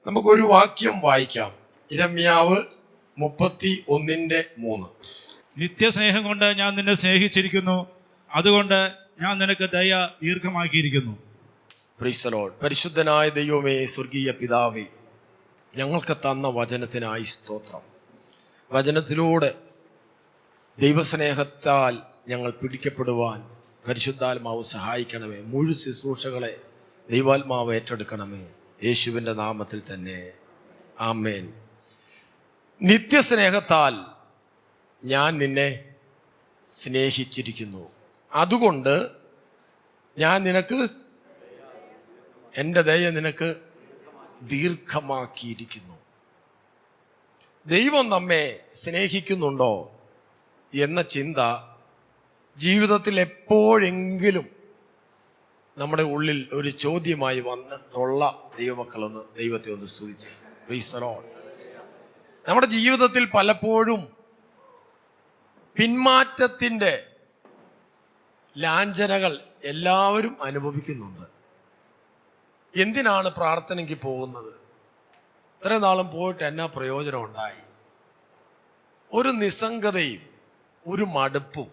നമുക്കൊരു വാക്യം വായിക്കാം. യിരെമ്യാവ് 31:3. നിത്യസ്നേഹം കൊണ്ട് ഞാൻ നിന്നെ സ്നേഹിച്ചിരിക്കുന്നു, അതുകൊണ്ട് ഞാൻ നിനക്ക് ദയ ദീർഘമാക്കിയിരിക്കുന്നു. Price the Lord. പരിശുദ്ധനായ ദൈവമേ, സ്വർഗീയ പിതാവേ, ഞങ്ങൾക്ക് തന്ന വചനത്തിനായി സ്തോത്രം. വചനത്തിലൂടെ ദൈവസ്നേഹത്താൽ ഞങ്ങൾ പിടിക്കപ്പെടുവാൻ പരിശുദ്ധാത്മാവ് സഹായിക്കണമേ. മുഴുവൻ ശുശ്രൂഷകളെ ദൈവാത്മാവ് ഏറ്റെടുക്കണമേ. യേശുവിൻ്റെ നാമത്തിൽ തന്നെ ആമേൻ. നിത്യസ്നേഹത്താൽ ഞാൻ നിന്നെ സ്നേഹിച്ചിരിക്കുന്നു, അതുകൊണ്ട് ഞാൻ നിനക്ക് എൻ്റെ ദയ നിനക്ക് ദീർഘമാക്കിയിരിക്കുന്നു. ദൈവം നമ്മെ സ്നേഹിക്കുന്നുണ്ടോ എന്ന ചിന്ത ജീവിതത്തിൽ എപ്പോഴെങ്കിലും നമ്മുടെ ഉള്ളിൽ ഒരു ചോദ്യമായി വന്നിട്ടുള്ള ദൈവമക്കളൊന്ന് ദൈവത്തെ ഒന്ന് സ്തുതിച്ച്. Price the Lord. നമ്മുടെ ജീവിതത്തിൽ പലപ്പോഴും പിന്മാറ്റത്തിൻ്റെ ലാഞ്ചനകൾ എല്ലാവരും അനുഭവിക്കുന്നുണ്ട്. എന്തിനാണ് പ്രാർത്ഥനയ്ക്ക് പോകുന്നത്? ഇത്രയും നാളും പോയിട്ട് എന്നാ പ്രയോജനം ഉണ്ടായി? ഒരു നിസ്സംഗതയും ഒരു മടുപ്പും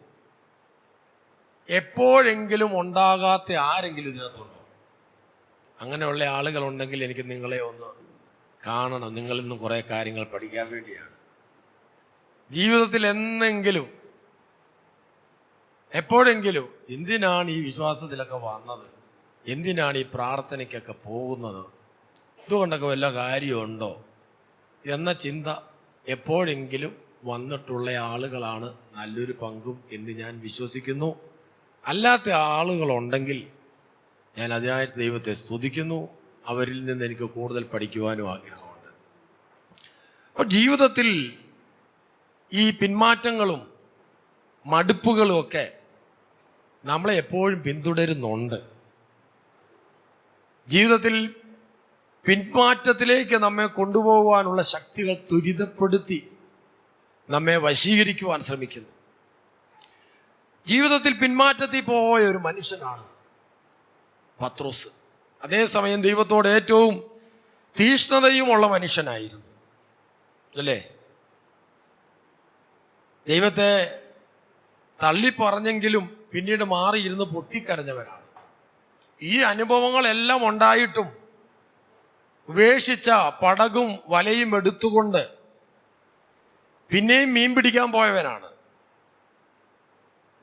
എപ്പോഴെങ്കിലും ഉണ്ടാകാത്ത ആരെങ്കിലും ഇതിനകത്തുണ്ടോ? അങ്ങനെയുള്ള ആളുകളുണ്ടെങ്കിൽ എനിക്ക് നിങ്ങളെ ഒന്ന് കാണണം. നിങ്ങളിൽ നിന്ന് കുറേ കാര്യങ്ങൾ പഠിക്കാൻ വേണ്ടിയാണ്. ജീവിതത്തിൽ എന്നെങ്കിലും എപ്പോഴെങ്കിലും എന്തിനാണ് ഈ വിശ്വാസത്തിലൊക്കെ വന്നത്, എന്തിനാണ് ഈ പ്രാർത്ഥനയ്ക്കൊക്കെ പോകുന്നത്, ഇതുകൊണ്ടൊക്കെ വല്ല കാര്യമുണ്ടോ എന്ന ചിന്ത എപ്പോഴെങ്കിലും വന്നിട്ടുള്ള ആളുകളാണ് നല്ലൊരു പങ്കും എന്ന് ഞാൻ വിശ്വസിക്കുന്നു. അല്ലാത്ത ആളുകളുണ്ടെങ്കിൽ ഞാൻ അതിനായിട്ട് ദൈവത്തെ സ്തുതിക്കുന്നു. അവരിൽ നിന്ന് എനിക്ക് കൂടുതൽ പഠിക്കുവാനും ആഗ്രഹമുണ്ട്. അപ്പോൾ ജീവിതത്തിൽ ഈ പിന്മാറ്റങ്ങളും മടുപ്പുകളും ഒക്കെ നമ്മളെ എപ്പോഴും പിന്തുടരുന്നുണ്ട്. ജീവിതത്തിൽ പിന്മാറ്റത്തിലേക്ക് നമ്മെ കൊണ്ടുപോകാനുള്ള ശക്തികൾ ത്വരിതപ്പെടുത്തി നമ്മെ വശീകരിക്കുവാൻ ശ്രമിക്കുന്നു. ജീവിതത്തിൽ പിന്മാറ്റത്തിൽ പോയ ഒരു മനുഷ്യനാണ് പത്രോസ്. അതേസമയം ദൈവത്തോട് ഏറ്റവും തീഷ്ണതയുമുള്ള മനുഷ്യനായിരുന്നു, അല്ലേ? ദൈവത്തെ തള്ളിപ്പറഞ്ഞെങ്കിലും പിന്നീട് മാറിയിരുന്ന് പൊട്ടിക്കരഞ്ഞവരാണ്. ഈ അനുഭവങ്ങളെല്ലാം ഉണ്ടായിട്ടും ഉപേക്ഷിച്ച പടകും വലയും എടുത്തുകൊണ്ട് പിന്നെയും മീൻ പിടിക്കാൻ പോയവനാണ്.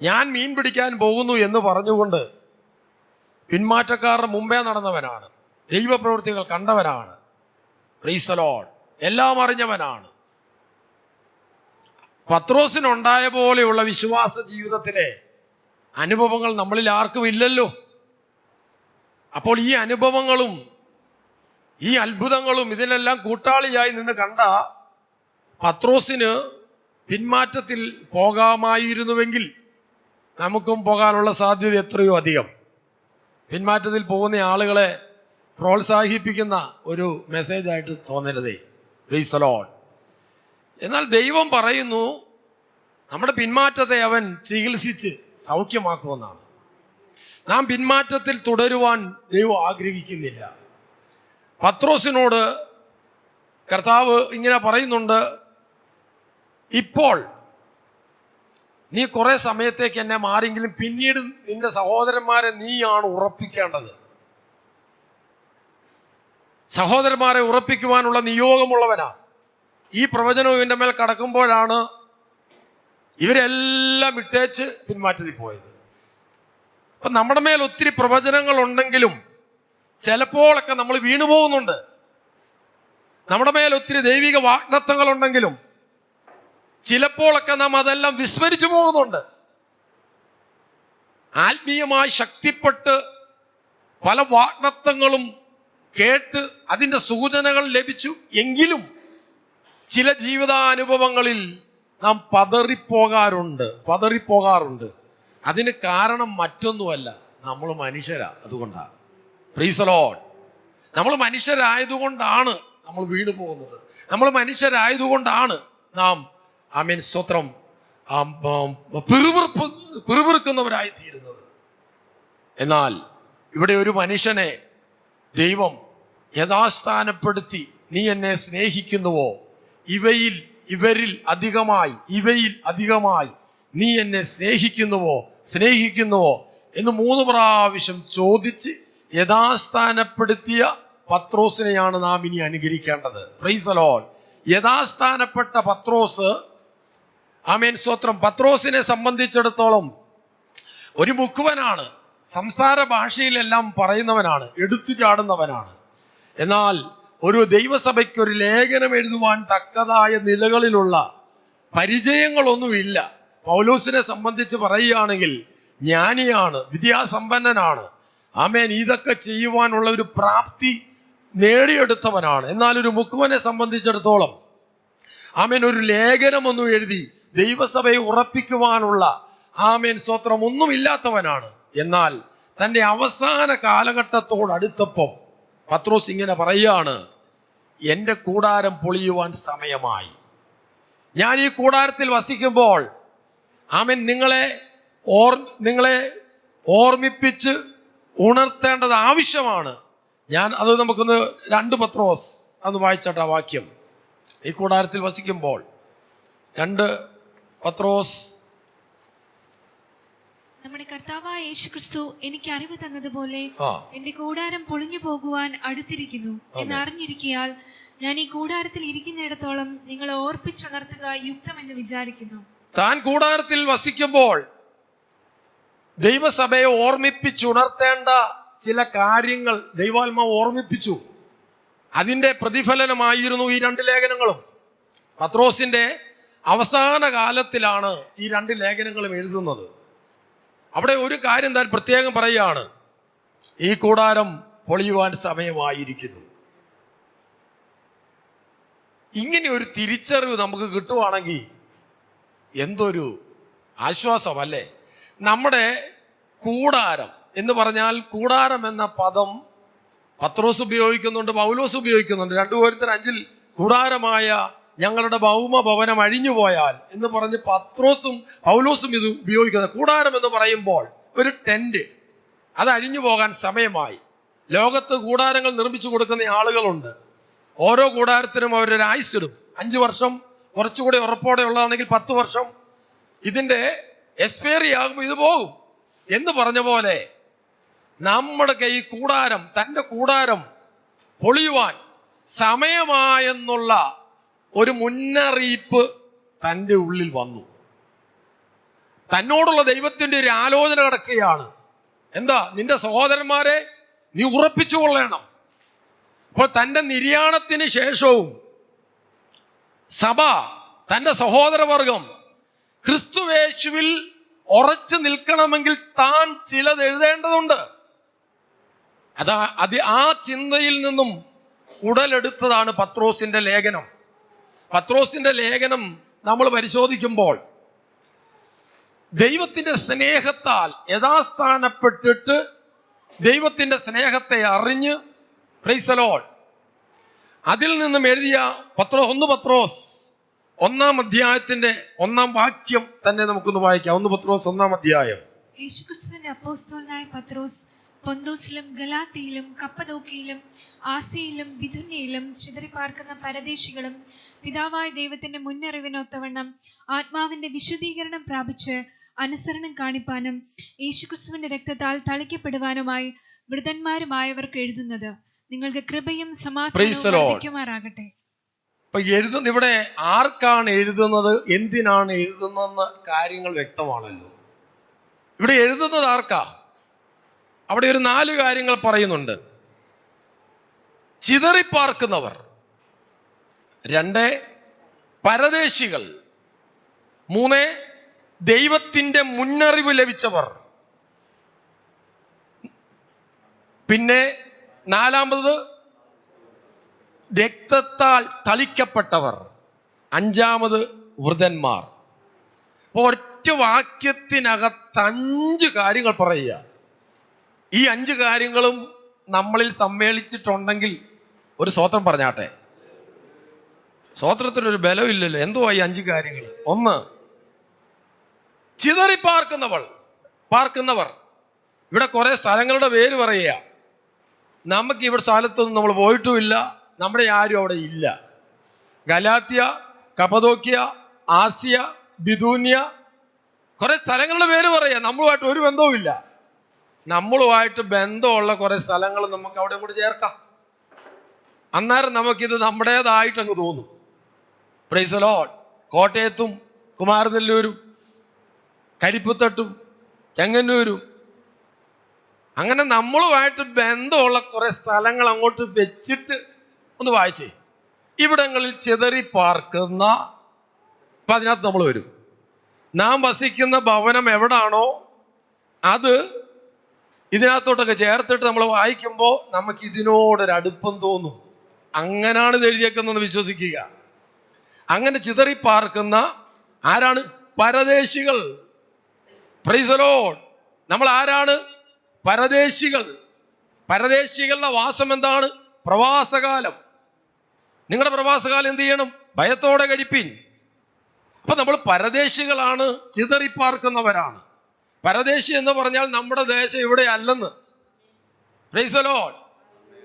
ഞാൻ മീൻ പിടിക്കാൻ പോകുന്നു എന്ന് പറഞ്ഞുകൊണ്ട് പിന്മാറ്റക്കാരുടെ മുമ്പേ നടന്നവനാണ്. ദൈവപ്രവൃത്തികൾ കണ്ടവനാണ്. Praise the Lord. എല്ലാം അറിഞ്ഞവനാണ്. പത്രോസിനുണ്ടായ പോലെയുള്ള വിശ്വാസ ജീവിതത്തിലെ അനുഭവങ്ങൾ നമ്മളിൽ ആർക്കും ഇല്ലല്ലോ. അപ്പോൾ ഈ അനുഭവങ്ങളും ഈ അത്ഭുതങ്ങളും ഇതിനെല്ലാം കൂട്ടാളിയായി നിന്ന് കണ്ട പത്രോസിന് പിന്മാറ്റത്തിൽ പോകാമായിരുന്നുവെങ്കിൽ നമുക്കും പോകാനുള്ള സാധ്യത എത്രയോ അധികം. പിന്മാറ്റത്തിൽ പോകുന്ന ആളുകളെ പ്രോത്സാഹിപ്പിക്കുന്ന ഒരു മെസ്സേജായിട്ട് തോന്നരുതേ. Praise the Lord. എന്നാൽ ദൈവം പറയുന്നു നമ്മുടെ പിന്മാറ്റത്തെ അവൻ ചികിത്സിച്ച് സൗഖ്യമാക്കുമെന്നാണ്. നാം പിന്മാറ്റത്തിൽ തുടരുവാൻ ദൈവം ആഗ്രഹിക്കുന്നില്ല. പത്രോസിനോട് കർത്താവ് ഇങ്ങനെ പറയുന്നുണ്ട്, ഇപ്പോൾ നീ കുറെ സമയത്തേക്ക് എന്നെ മാറിയെങ്കിലും പിന്നീട് നിന്റെ സഹോദരന്മാരെ നീയാണ് ഉറപ്പിക്കേണ്ടത്. സഹോദരന്മാരെ ഉറപ്പിക്കുവാനുള്ള നിയോഗമുള്ളവനാ. ഈ പ്രവചനവും ഇവന്റെ മേൽ കടക്കുമ്പോഴാണ് ഇവരെല്ലാം ഇട്ടേച്ച് പിന്മാറ്റത്തിൽ പോയത്. അപ്പൊ നമ്മുടെ മേൽ ഒത്തിരി പ്രവചനങ്ങൾ ഉണ്ടെങ്കിലും ചിലപ്പോഴൊക്കെ നമ്മൾ വീണു പോകുന്നുണ്ട്. നമ്മുടെ മേൽ ഒത്തിരി ദൈവിക വാഗ്ദത്തങ്ങൾ ഉണ്ടെങ്കിലും ചിലപ്പോഴൊക്കെ നാം അതെല്ലാം വിസ്മരിച്ചു പോകുന്നുണ്ട്. ആത്മീയമായി ശക്തിപ്പെട്ട് പല വാഗ്ദത്തങ്ങളും കേട്ട് അതിൻ്റെ സൂചനകൾ ലഭിച്ചു എങ്കിലും ചില ജീവിതാനുഭവങ്ങളിൽ നാം പതറിപ്പോകാറുണ്ട്. അതിന് കാരണം മറ്റൊന്നുമല്ല, നമ്മൾ മനുഷ്യരാ. അതുകൊണ്ടാണ്. Price the Lord. നമ്മൾ മനുഷ്യരായതുകൊണ്ടാണ് നമ്മൾ വീണു പോകുന്നത്. നമ്മൾ മനുഷ്യരായതുകൊണ്ടാണ് നാം സ്തോത്രം പിറുപിറുക്കുന്നവരായി തീരുന്നത്. എന്നാൽ ഇവിടെ ഒരു മനുഷ്യനെ ദൈവം യഥാസ്ഥാനപ്പെടുത്തി നീ എന്നെ സ്നേഹിക്കുന്നുവോ? ഇവരിൽ അധികമായി നീ എന്നെ സ്നേഹിക്കുന്നുവോ എന്ന് 3 പ്രാവശ്യം ചോദിച്ച് യഥാസ്ഥാനപ്പെടുത്തിയ പത്രോസിനെയാണ് നാം ഇനി അനുകരിക്കേണ്ടത്. Praise the Lord. യഥാസ്ഥാനപ്പെട്ട പത്രോസ്, ആമേൻ സ്തോത്രം. പത്രോസിനെ സംബന്ധിച്ചിടത്തോളം ഒരു മുക്കുവനാണ്, സംസാര ഭാഷയിലെല്ലാം പറയുന്നവനാണ്, എടുത്തു ചാടുന്നവനാണ്. എന്നാൽ ഒരു ദൈവസഭയ്ക്ക് ഒരു ലേഖനം എഴുതുവാൻ തക്കതായ നിലകളിലുള്ള പരിചയങ്ങളൊന്നുമില്ല. പൗലോസിനെ സംബന്ധിച്ച് പറയുകയാണെങ്കിൽ ജ്ഞാനിയാണ്, വിദ്യാസമ്പന്നനാണ്, ആമേൻ, ഇതൊക്കെ ചെയ്യുവാനുള്ള ഒരു പ്രാപ്തി നേടിയെടുത്തവനാണ്. എന്നാൽ ഒരു മുക്കുവനെ സംബന്ധിച്ചിടത്തോളം ആമേൻ ഒരു ലേഖനമൊന്നും എഴുതി ദൈവസഭയെ ഉറപ്പിക്കുവാനുള്ള ആമേൻ സ്തോത്രം ഒന്നുമില്ലാത്തവനാണ്. എന്നാൽ തൻ്റെ അവസാന കാലഘട്ടത്തോടടുത്തപ്പം പത്രോസ് ഇങ്ങനെ പറയുകയാണ്, എൻ്റെ കൂടാരം പൊളിയുവാൻ സമയമായി. ഞാൻ ഈ കൂടാരത്തിൽ വസിക്കുമ്പോൾ ആമേൻ നിങ്ങളെ ഓർമ്മിപ്പിച്ച് ഉണർത്തേണ്ടത് ആവശ്യമാണ്. അത് നമുക്കൊന്ന് 2 പത്രോസ് അന്ന് വായിച്ചാട്ട് ആ വാക്യം. ഈ കൂടാരത്തിൽ വസിക്കുമ്പോൾ 2 പത്രോസ്. നമ്മുടെ കർത്താവായ യേശുക്രിസ്തു എനിക്ക് അറിവ് തന്നതുപോലെ എന്റെ കൂടാരം പൊളിഞ്ഞു പോകുവാൻ അടുത്തിരിക്കുന്നു എന്നറിഞ്ഞിരിക്കയാൽ ഞാൻ ഈ കൂടാരത്തിൽ ഇരിക്കുന്നിടത്തോളം നിങ്ങളെ ഓർപ്പിച്ചുണർത്തുക യുക്തമെന്ന് വിചാരിക്കുന്നു. താൻ കൂടാരത്തിൽ വസിക്കുമ്പോൾ ദൈവസഭയെ ഓർമ്മിപ്പിച്ചുണർത്തേണ്ട ചില കാര്യങ്ങൾ ദൈവാത്മാവ് ഓർമ്മിപ്പിച്ചു. അതിന്റെ പ്രതിഫലനമായിരുന്നു ഈ 2 ലേഖനങ്ങളും. പത്രോസിന്റെ അവസാന കാലത്തിലാണ് ഈ 2 ലേഖനങ്ങളും എഴുതുന്നത്. അവിടെ ഒരു കാര്യം താൻ പ്രത്യേകം പറയുകയാണ്, ഈ കൂടാരം പൊളിയുവാൻ സമയമായിരിക്കുന്നു. ഇങ്ങനെ ഒരു തിരിച്ചറിവ് നമുക്ക് കിട്ടുവാണെങ്കിൽ എന്തൊരു ആശ്വാസമല്ലേ. നമ്മുടെ കൂടാരം എന്ന് പറഞ്ഞാൽ, കൂടാരം എന്ന പദം പത്രോസ് ഉപയോഗിക്കുന്നുണ്ട്, പൗലോസ് ഉപയോഗിക്കുന്നുണ്ട്. 2 കൊരിന്ത്യർ 5 കൂടാരമായ ഞങ്ങളുടെ ഭൗമ ഭവനം അഴിഞ്ഞുപോയാൽ എന്ന് പറഞ്ഞ് പത്രോസും പൗലോസും ഇത് ഉപയോഗിക്കുന്നത്. കൂടാരം എന്ന് പറയുമ്പോൾ ഒരു ടെന്റ്, അത് അഴിഞ്ഞു പോകാൻ സമയമായി. ലോകത്ത് കൂടാരങ്ങൾ നിർമ്മിച്ചു കൊടുക്കുന്ന ആളുകളുണ്ട്. ഓരോ കൂടാരത്തിനും അവരൊരു ആയുസ്സിടും. 5 വർഷം കുറച്ചുകൂടി ഉറപ്പോടെ ഉള്ളതാണെങ്കിൽ 10 വർഷം ഇതിന്റെ എക്സ്പയറി ആകുമ്പോൾ ഇത് പോകും എന്ന് പറഞ്ഞ പോലെ നമ്മുടെ കൈ കൂടാരം, തൻ്റെ കൂടാരം പൊളിയുവാൻ സമയമായെന്നുള്ള ഒരു മുന്നറിയിപ്പ് തൻ്റെ ഉള്ളിൽ വന്നു. തന്നോടുള്ള ദൈവത്തിൻ്റെ ഒരു ആലോചന കിടക്കുകയാണ്. എന്താ? നിന്റെ സഹോദരന്മാരെ നീ ഉറപ്പിച്ചു കൊള്ളണം. അപ്പോൾ തൻ്റെ നിര്യാണത്തിന് ശേഷവും സഭ, തൻ്റെ സഹോദരവർഗം ക്രിസ്തുവേശുവിൽ ഉറച്ചു നിൽക്കണമെങ്കിൽ താൻ ചിലത് എഴുതേണ്ടതുണ്ട്. ആ ചിന്തയിൽ നിന്നും ഉടലെടുത്തതാണ് പത്രോസിന്റെ ലേഖനം. പത്രോസിന്റെ ലേഖനം നമ്മൾ പരിശോധിക്കുമ്പോൾ ദൈവത്തിന്റെ സ്നേഹത്താൽ യഥാസ്ഥാനപ്പെട്ടിട്ട് ദൈവത്തിന്റെ സ്നേഹത്തെ അറിഞ്ഞ്, പ്രൈസ് ദി ലോർഡ്, അതിൽ നിന്നും എഴുതിയ 1 പത്രോസ് 1-ാം അധ്യായത്തിന്റെ 1-ാം വാക്യം തന്നെ നമുക്കൊന്ന് വായിക്കാം. 1 പത്രോസ് 1-ാം അധ്യായം. യേശുക്രിസ്തുവിന്റെ അപ്പോസ്തലനായ പത്രോസ് പൊന്തോസിലും ഗലാത്തിയിലും കപ്പദോക്കിയിലും ആസിയയിലും ബിഥുന്യയിലും ചിതറിപ്പാർക്കുന്ന പരദേശികളും പിതാവായ ദൈവത്തിന്റെ മുന്നറിവിനൊത്തവണ്ണം ആത്മാവിന്റെ വിശുദ്ധീകരണം പ്രാപിച്ച് അനുസരണം കാണിപ്പാനും യേശുക്രിസ്തുവിന്റെ രക്തത്താൽ തളിക്കപ്പെടുവാനുമായി വൃതന്മാരുമായവർക്ക് എഴുതുന്നത്, നിങ്ങൾക്ക് കൃപയും സമാധാനവും വർദ്ധിക്കുമാറാകട്ടെ. അപ്പൊ ഇവിടെ ആർക്കാണ് എഴുതുന്നത്, എന്തിനാണ് എഴുതുന്നതെന്ന് കാര്യങ്ങൾ വ്യക്തമാണല്ലോ. ഇവിടെ എഴുതുന്നത് ആർക്കാ? അവിടെ ഒരു 4 കാര്യങ്ങൾ പറയുന്നുണ്ട്. ചിതറിപ്പാർക്കുന്നവർ, 2 പരദേശികൾ, 3 ദൈവത്തിന്റെ മുന്നറിവ് ലഭിച്ചവർ, പിന്നെ 4 രക്തത്താൽ തളിക്കപ്പെട്ടവർ, 5 വൃതന്മാർ. ഒറ്റ വാക്യത്തിനകത്ത് 5 കാര്യങ്ങൾ പറയുക. ഈ 5 കാര്യങ്ങളും നമ്മളിൽ സമ്മേളിച്ചിട്ടുണ്ടെങ്കിൽ ഒരു സ്തോത്രം പറഞ്ഞാട്ടെ. സ്തോത്രത്തിനൊരു ബലമില്ലല്ലോ. എന്തുവാ ഈ 5 കാര്യങ്ങൾ? 1, പാർക്കുന്നവർ. ഇവിടെ കുറെ സ്ഥലങ്ങളുടെ പേര് പറയുക. നമുക്ക് ഇവിടെ സ്ഥലത്തൊന്നും നമ്മൾ പോയിട്ടുമില്ല, നമ്മുടെ ആരും അവിടെ ഇല്ല. ഗലാത്യ, കപ്പദോക്യ, ആസിയ, ബിദൂന്യ, കുറെ സ്ഥലങ്ങളുടെ പേര് പറയാം. നമ്മളുമായിട്ട് ഒരു ബന്ധവും ഇല്ല. നമ്മളുമായിട്ട് ബന്ധമുള്ള കുറെ സ്ഥലങ്ങൾ നമുക്ക് അവിടെ കൂടി ചേർക്കാം. അന്നേരം നമുക്കിത് നമ്മുടേതായിട്ടങ്ങ് തോന്നും. Price the Lord. കോട്ടയത്തും കുമാരനെല്ലൂരും കരിപ്പുത്തട്ടും ചെങ്ങന്നൂരും അങ്ങനെ നമ്മളുമായിട്ട് ബന്ധമുള്ള കുറെ സ്ഥലങ്ങൾ അങ്ങോട്ട് വെച്ചിട്ട് ഒന്ന് വായിച്ചേ. ഇവിടങ്ങളിൽ ചിതറി പാർക്കുന്ന, ഇപ്പം അതിനകത്ത് നമ്മൾ വരും. നാം വസിക്കുന്ന ഭവനം എവിടാണോ അത് ഇതിനകത്തോട്ടൊക്കെ ചേർത്തിട്ട് നമ്മൾ വായിക്കുമ്പോൾ നമുക്ക് ഇതിനോടൊരടുപ്പം തോന്നും. അങ്ങനാണ് ഇത് എഴുതിയേക്കുന്നതെന്ന് വിശ്വസിക്കുക. അങ്ങനെ ചിതറി പാർക്കുന്ന ആരാണ്? പരദേശികൾ. Praise the Lord. നമ്മൾ ആരാണ്? പരദേശികൾ. പരദേശികളുടെ വാസം എന്താണ്? പ്രവാസകാലം. നിങ്ങളുടെ പ്രവാസകാലം എന്ത് ചെയ്യണം? ഭയത്തോടെ കഴിപ്പിൻ. അപ്പൊ നമ്മൾ പരദേശികളാണ്, ചിതറിപ്പാർക്കുന്നവരാണ്. പരദേശി എന്ന് പറഞ്ഞാൽ നമ്മുടെ ദേശം ഇവിടെ അല്ലെന്ന്. Price the Lord.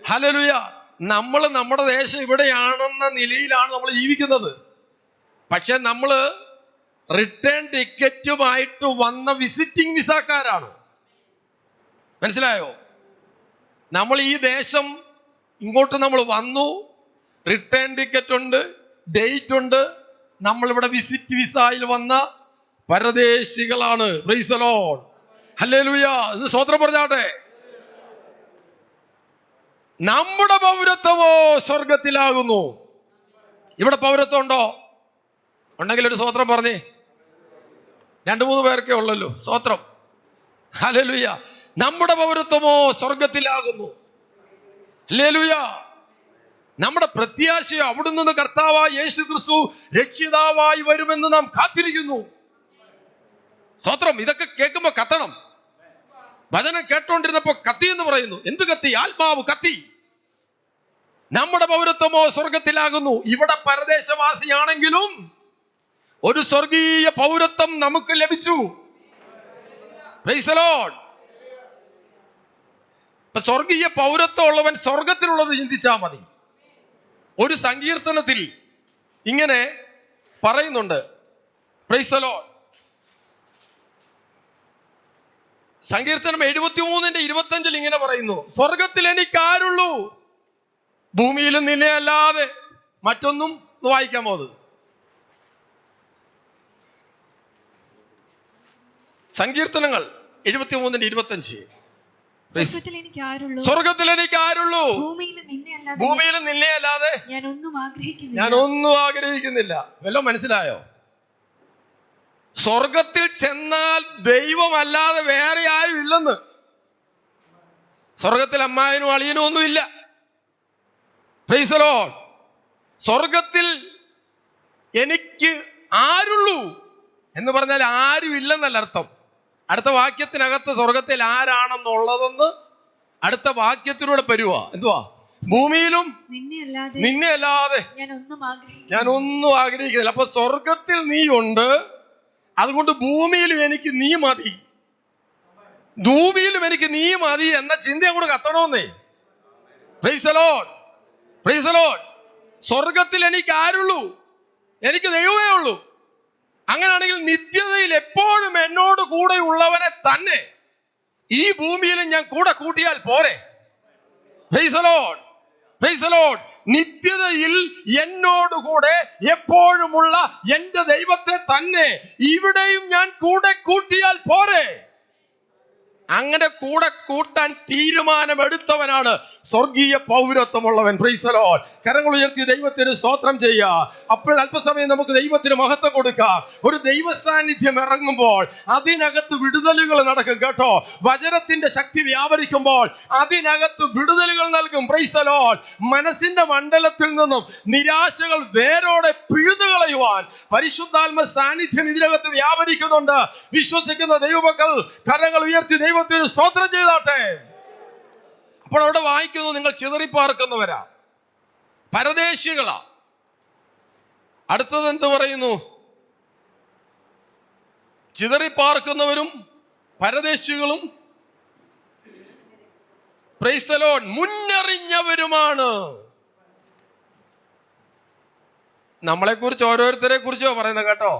ഹല്ലേലൂയ. നമ്മൾ നമ്മുടെ ദേശം ഇവിടെയാണെന്ന നിലയിലാണ് നമ്മൾ ജീവിക്കുന്നത്. പക്ഷെ നമ്മൾ റിട്ടേൺ ടിക്കറ്റുമായിട്ട് വന്ന വിസിറ്റിംഗ് വിസാക്കാരാണ്. മനസ്സിലായോ? നമ്മൾ ഈ ദേശം ഇങ്ങോട്ട് നമ്മൾ വന്നു, റിട്ടേൺ ടിക്കറ്റ് ഉണ്ട്, ഡേറ്റ് ഉണ്ട്. നമ്മളിവിടെ വിസിറ്റ് വിസയിൽ വന്ന പരദേശികളാണ്. Praise the Lord. ഹല്ലേലൂയ. ഇത് സ്തോത്രം പറഞ്ഞാട്ടെ. നമ്മുടെ പൗരത്വമോ സ്വർഗത്തിലാകുന്നു. ഇവിടെ പൗരത്വം ഉണ്ടോ? ഉണ്ടെങ്കിൽ ഒരു സ്തോത്രം പറഞ്ഞേ. 2-3 പേർക്കേ ഉള്ളല്ലോ. സ്തോത്രം. ഹല്ലേലൂയ. നമ്മുടെ പൗരത്വമോ സ്വർഗത്തിലാകുന്നു. ഹല്ലേലൂയ. നമ്മുടെ പ്രത്യാശയോ അവിടുന്ന് കർത്താവായ യേശു ക്രിസ്തു രക്ഷിതാവായി വരുമെന്ന് നാം കാത്തിരിക്കുന്നു. സ്തോത്രം. ഇതൊക്കെ കേൾക്കുമ്പോ കത്തണം. വചനം കേട്ടോണ്ടിരുന്നപ്പോ കത്തി എന്ന് പറയുന്നു. എന്ത് കത്തി? ആത്മാവ് കത്തി. നമ്മുടെ പൗരത്വമോ സ്വർഗത്തിലാകുന്നു. ഇവിടെ പരദേശവാസിയാണെങ്കിലും ഒരു സ്വർഗീയ പൗരത്വം നമുക്ക് ലഭിച്ചു. Price the Lord. ഇപ്പൊ സ്വർഗീയ പൗരത്വം ഉള്ളവൻ സ്വർഗത്തിലുള്ളത് ചിന്തിച്ചാൽ മതി. ഒരു സങ്കീർത്തനത്തിൽ ഇങ്ങനെ പറയുന്നുണ്ട്. Price the Lord. സങ്കീർത്തനം 73:25 ഇങ്ങനെ പറയുന്നു. സ്വർഗത്തിൽ എനിക്ക് ആരുള്ളൂ? ഭൂമിയിലും നിന്നെ അല്ലാതെ മറ്റൊന്നും. വായിക്കാമോ അത്? സങ്കീർത്തനങ്ങൾ 73:25. സ്വർഗത്തിൽ എനിക്ക് ആരുള്ളൂ? ഭൂമിയിലും നിന്നെ അല്ലാതെ ഞാൻ ഒന്നും ആഗ്രഹിക്കുന്നില്ല. വല്ലോ മനസ്സിലായോ? സ്വർഗത്തിൽ ചെന്നാൽ ദൈവമല്ലാതെ വേറെ ആരും ഇല്ലെന്ന്. സ്വർഗത്തിൽ അമ്മായനും അളിയനും ഒന്നുമില്ല. Price the Lord. സ്വർഗത്തിൽ എനിക്ക് ആരുള്ളൂ എന്ന് പറഞ്ഞാൽ ആരും ഇല്ലെന്നല്ല അർത്ഥം. അടുത്ത വാക്യത്തിനകത്ത് സ്വർഗത്തിൽ ആരാണെന്നുള്ളതെന്ന് അടുത്ത വാക്യത്തിലൂടെ വരുവാ. എന്തുവാ? ഭൂമിയിലും നിന്നെ അല്ലാതെ ഞാൻ ഒന്നും ആഗ്രഹിക്കുന്നില്ല. അപ്പൊ സ്വർഗത്തിൽ നീ ഉണ്ട്, അതുകൊണ്ട് ഭൂമിയിലും എനിക്ക് നീ മതി, ഭൂമിയിലും എനിക്ക് നീ മതി എന്ന ചിന്ത അങ്ങോട്ട് കത്തണമെന്നേ. Praise the Lord. Praise the Lord. സ്വർഗത്തിൽ എനിക്ക് ആരുള്ളൂ? എനിക്ക് ദൈവമേ ഉള്ളൂ. അങ്ങനെയാണെങ്കിൽ നിത്യതയിൽ എപ്പോഴും എന്നോട് കൂടെ ഉള്ളവനെ തന്നെ ഈ ഭൂമിയിലും ഞാൻ കൂടെ കൂട്ടിയാൽ പോരെ? Price the Lord. Praise the Lord. നിത്യതയിൽ എന്നോടുകൂടെ എപ്പോഴുമുള്ള എന്റെ ദൈവത്തെ തന്നെ ഇവിടെയും ഞാൻ കൂടെ കൂട്ടിയാൽ പോരെ? അങ്ങനെ കൂടെ കൂട്ടാൻ തീരുമാനമെടുത്തവനാണ് സ്വർഗീയ പൗരത്വമുള്ളവൻ. Price the Lord. കരങ്ങൾ ഉയർത്തി ദൈവത്തിന് സ്തോത്രം ചെയ്യുക. അപ്പോൾ അല്പസമയം നമുക്ക് ദൈവത്തിന് മഹത്വം കൊടുക്കാം. ഒരു ദൈവ സാന്നിധ്യം ഇറങ്ങുമ്പോൾ അതിനകത്ത് വിടുതലുകൾ നടക്കും കേട്ടോ. വചനത്തിന്റെ ശക്തി വ്യാപരിക്കുമ്പോൾ അതിനകത്ത് വിടുതലുകൾ നൽകും. Price the Lord. മനസ്സിന്റെ മണ്ഡലത്തിൽ നിന്നും നിരാശകൾ വേരോടെ പിഴുതുകളയുവാൻ പരിശുദ്ധാത്മ സാന്നിധ്യം ഇതിനകത്ത് വ്യാപരിക്കുന്നുണ്ട്. വിശ്വസിക്കുന്ന ദൈവമക്കൾ കരങ്ങൾ ഉയർത്തി ദൈവത്തിന് സ്തോത്രം ചെയ്താട്ടെ. അപ്പോൾ അവിടെ വായിക്കുന്നു, നിങ്ങൾ ചിതറിപ്പാർക്കുന്നവരാ, പരദേശികളാ. അടുത്തത് എന്ത് പറയുന്നു? ചിതറിപ്പാർക്കുന്നവരും പരദേശികളും പ്രൈസ് ദി ലോർഡ് മുന്നറിഞ്ഞവരുമാണ്. നമ്മളെക്കുറിച്ച് ഓരോരുത്തരെ കുറിച്ചോ പറയുന്നത് കേട്ടോ.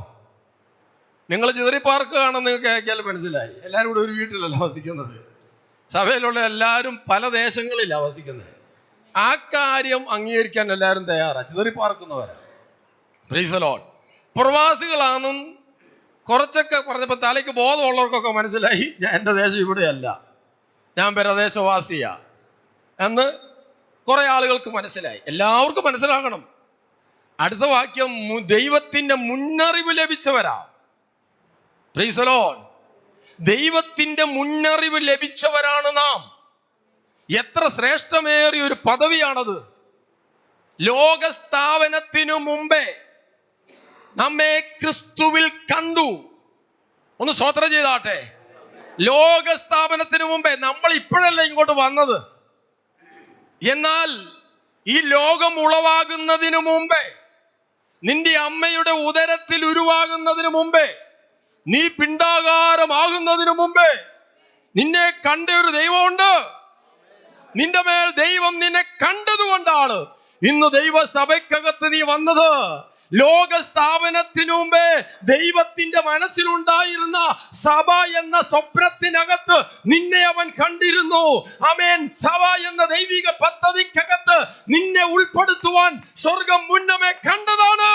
നിങ്ങൾ ചിതറി പാർക്കുകയാണെന്ന് നിങ്ങൾക്ക് കേൾക്കിയാൽ മനസ്സിലായി. എല്ലാവരും കൂടെ ഒരു വീട്ടിലല്ല വസിക്കുന്നത്. സഭയിലുള്ള എല്ലാവരും പല ദേശങ്ങളിലാണ് വസിക്കുന്നത്. ആ കാര്യം അംഗീകരിക്കാൻ എല്ലാവരും തയ്യാറാണ്. ചിതറി പാർക്കുന്നവരാ. Praise the Lord. പ്രവാസികളാണെന്നും കുറച്ചൊക്കെ പറഞ്ഞപ്പോൾ തലയ്ക്ക് ബോധമുള്ളവർക്കൊക്കെ മനസ്സിലായി, എൻ്റെ ദേശം ഇവിടെയല്ല, ഞാൻ പരദേശവാസിയാ എന്ന് കുറെ ആളുകൾക്ക് മനസ്സിലായി. എല്ലാവർക്കും മനസ്സിലാകണം. അടുത്ത വാക്യം, ദൈവത്തിന്റെ മുന്നറിവ് ലഭിച്ചവരാ. Praise the Lord. ദൈവത്തിന്റെ മുന്നറിവ് ലഭിച്ചവരാണ് നാം. എത്ര ശ്രേഷ്ഠമേറിയ ഒരു പദവിയാണത്. ലോകസ്ഥാപനത്തിനു മുമ്പേ നമ്മെ ക്രിസ്തുവിൽ കണ്ടു. ഒന്ന് സ്തോത്രം ചെയ്താട്ടെ. ലോകസ്ഥാപനത്തിനു മുമ്പേ, നമ്മൾ ഇപ്പോഴല്ല ഇങ്ങോട്ട് വന്നത്. എന്നാൽ ഈ ലോകം ഉളവാകുന്നതിനു മുമ്പേ, നിന്റെ അമ്മയുടെ ഉദരത്തിൽ ഉരുവാകുന്നതിന് മുമ്പേ, നീ പിണ്ടാകാരമാകുന്നതിന് മുമ്പേ നിന്നെ കണ്ട ഒരു ദൈവമുണ്ട്. നിന്റെ മേൽ ദൈവം നിന്നെ കണ്ടതുകൊണ്ടാണ് ഇന്ന് ദൈവസഭയ്ക്കകത്ത് നീ വന്നത്. ലോക സ്ഥാപനത്തിനു മുമ്പേ ദൈവത്തിന്റെ മനസ്സിലുണ്ടായിരുന്ന സഭ എന്ന സ്വപ്നത്തിനകത്ത് നിന്നെ അവൻ കണ്ടിരുന്നു. ആമേൻ. സഭ എന്ന ദൈവിക പദ്ധതിക്കകത്ത് നിന്നെ ഉൾപ്പെടുത്തുവാൻ സ്വർഗം മുന്നമേ കണ്ടതാണ്.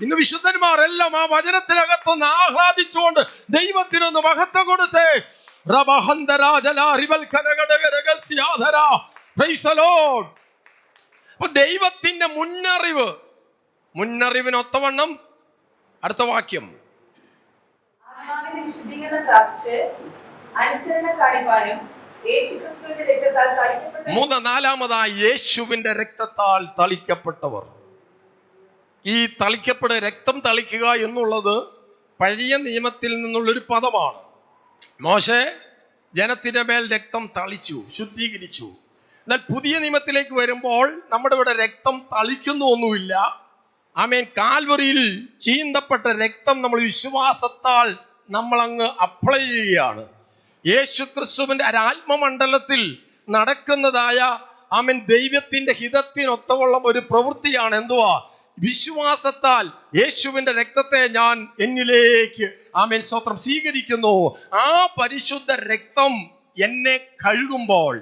ഇന്ന് വിശുദ്ധന്മാർ എല്ലാം ആ വചനത്തിനകത്തൊന്ന് ആഹ്ലാദിച്ചുകൊണ്ട് ദൈവത്തിനൊന്ന് മഹത്വം കൊടുത്തേ. അപ്പൊ ദൈവത്തിന്റെ മുന്നറിവിനൊത്തവണ്ണം അടുത്ത വാക്യം, നാലാമതായി യേശുവിന്റെ രക്തത്താൽ തളിക്കപ്പെട്ടവർ. ഈ രക്തം തളിക്കുക എന്നുള്ളത് പഴയ നിയമത്തിൽ നിന്നുള്ളൊരു പദമാണ്. മോശെ ജനത്തിന്റെ മേൽ രക്തം തളിച്ചു, ശുദ്ധീകരിച്ചു. എന്നാൽ പുതിയ നിയമത്തിലേക്ക് വരുമ്പോൾ നമ്മുടെ ഇവിടെ രക്തം തളിക്കുന്നു ഒന്നുമില്ല. ആമേൻ. കാൽവറിയിൽ ചീന്തപ്പെട്ട രക്തം നമ്മൾ വിശ്വാസത്താൽ നമ്മൾ അങ്ങ് അപ്ലൈ ചെയ്യുകയാണ്. യേശു ക്രിസ്തുവിന്റെ ആത്മമണ്ഡലത്തിൽ നടക്കുന്നതായ ആമേൻ ദൈവത്തിന്റെ ഹിതത്തിനൊത്തവള്ള ഒരു പ്രവൃത്തിയാണ്. എന്തുവാ? വിശ്വാസത്താൽ യേശുവിന്റെ രക്തത്തെ ഞാൻ എന്നിലേക്ക് ആമേൻ സ്തോത്രം സ്വീകരിക്കുന്നു. ആ പരിശുദ്ധ രക്തം എന്നെ കഴുകുമ്പോൾ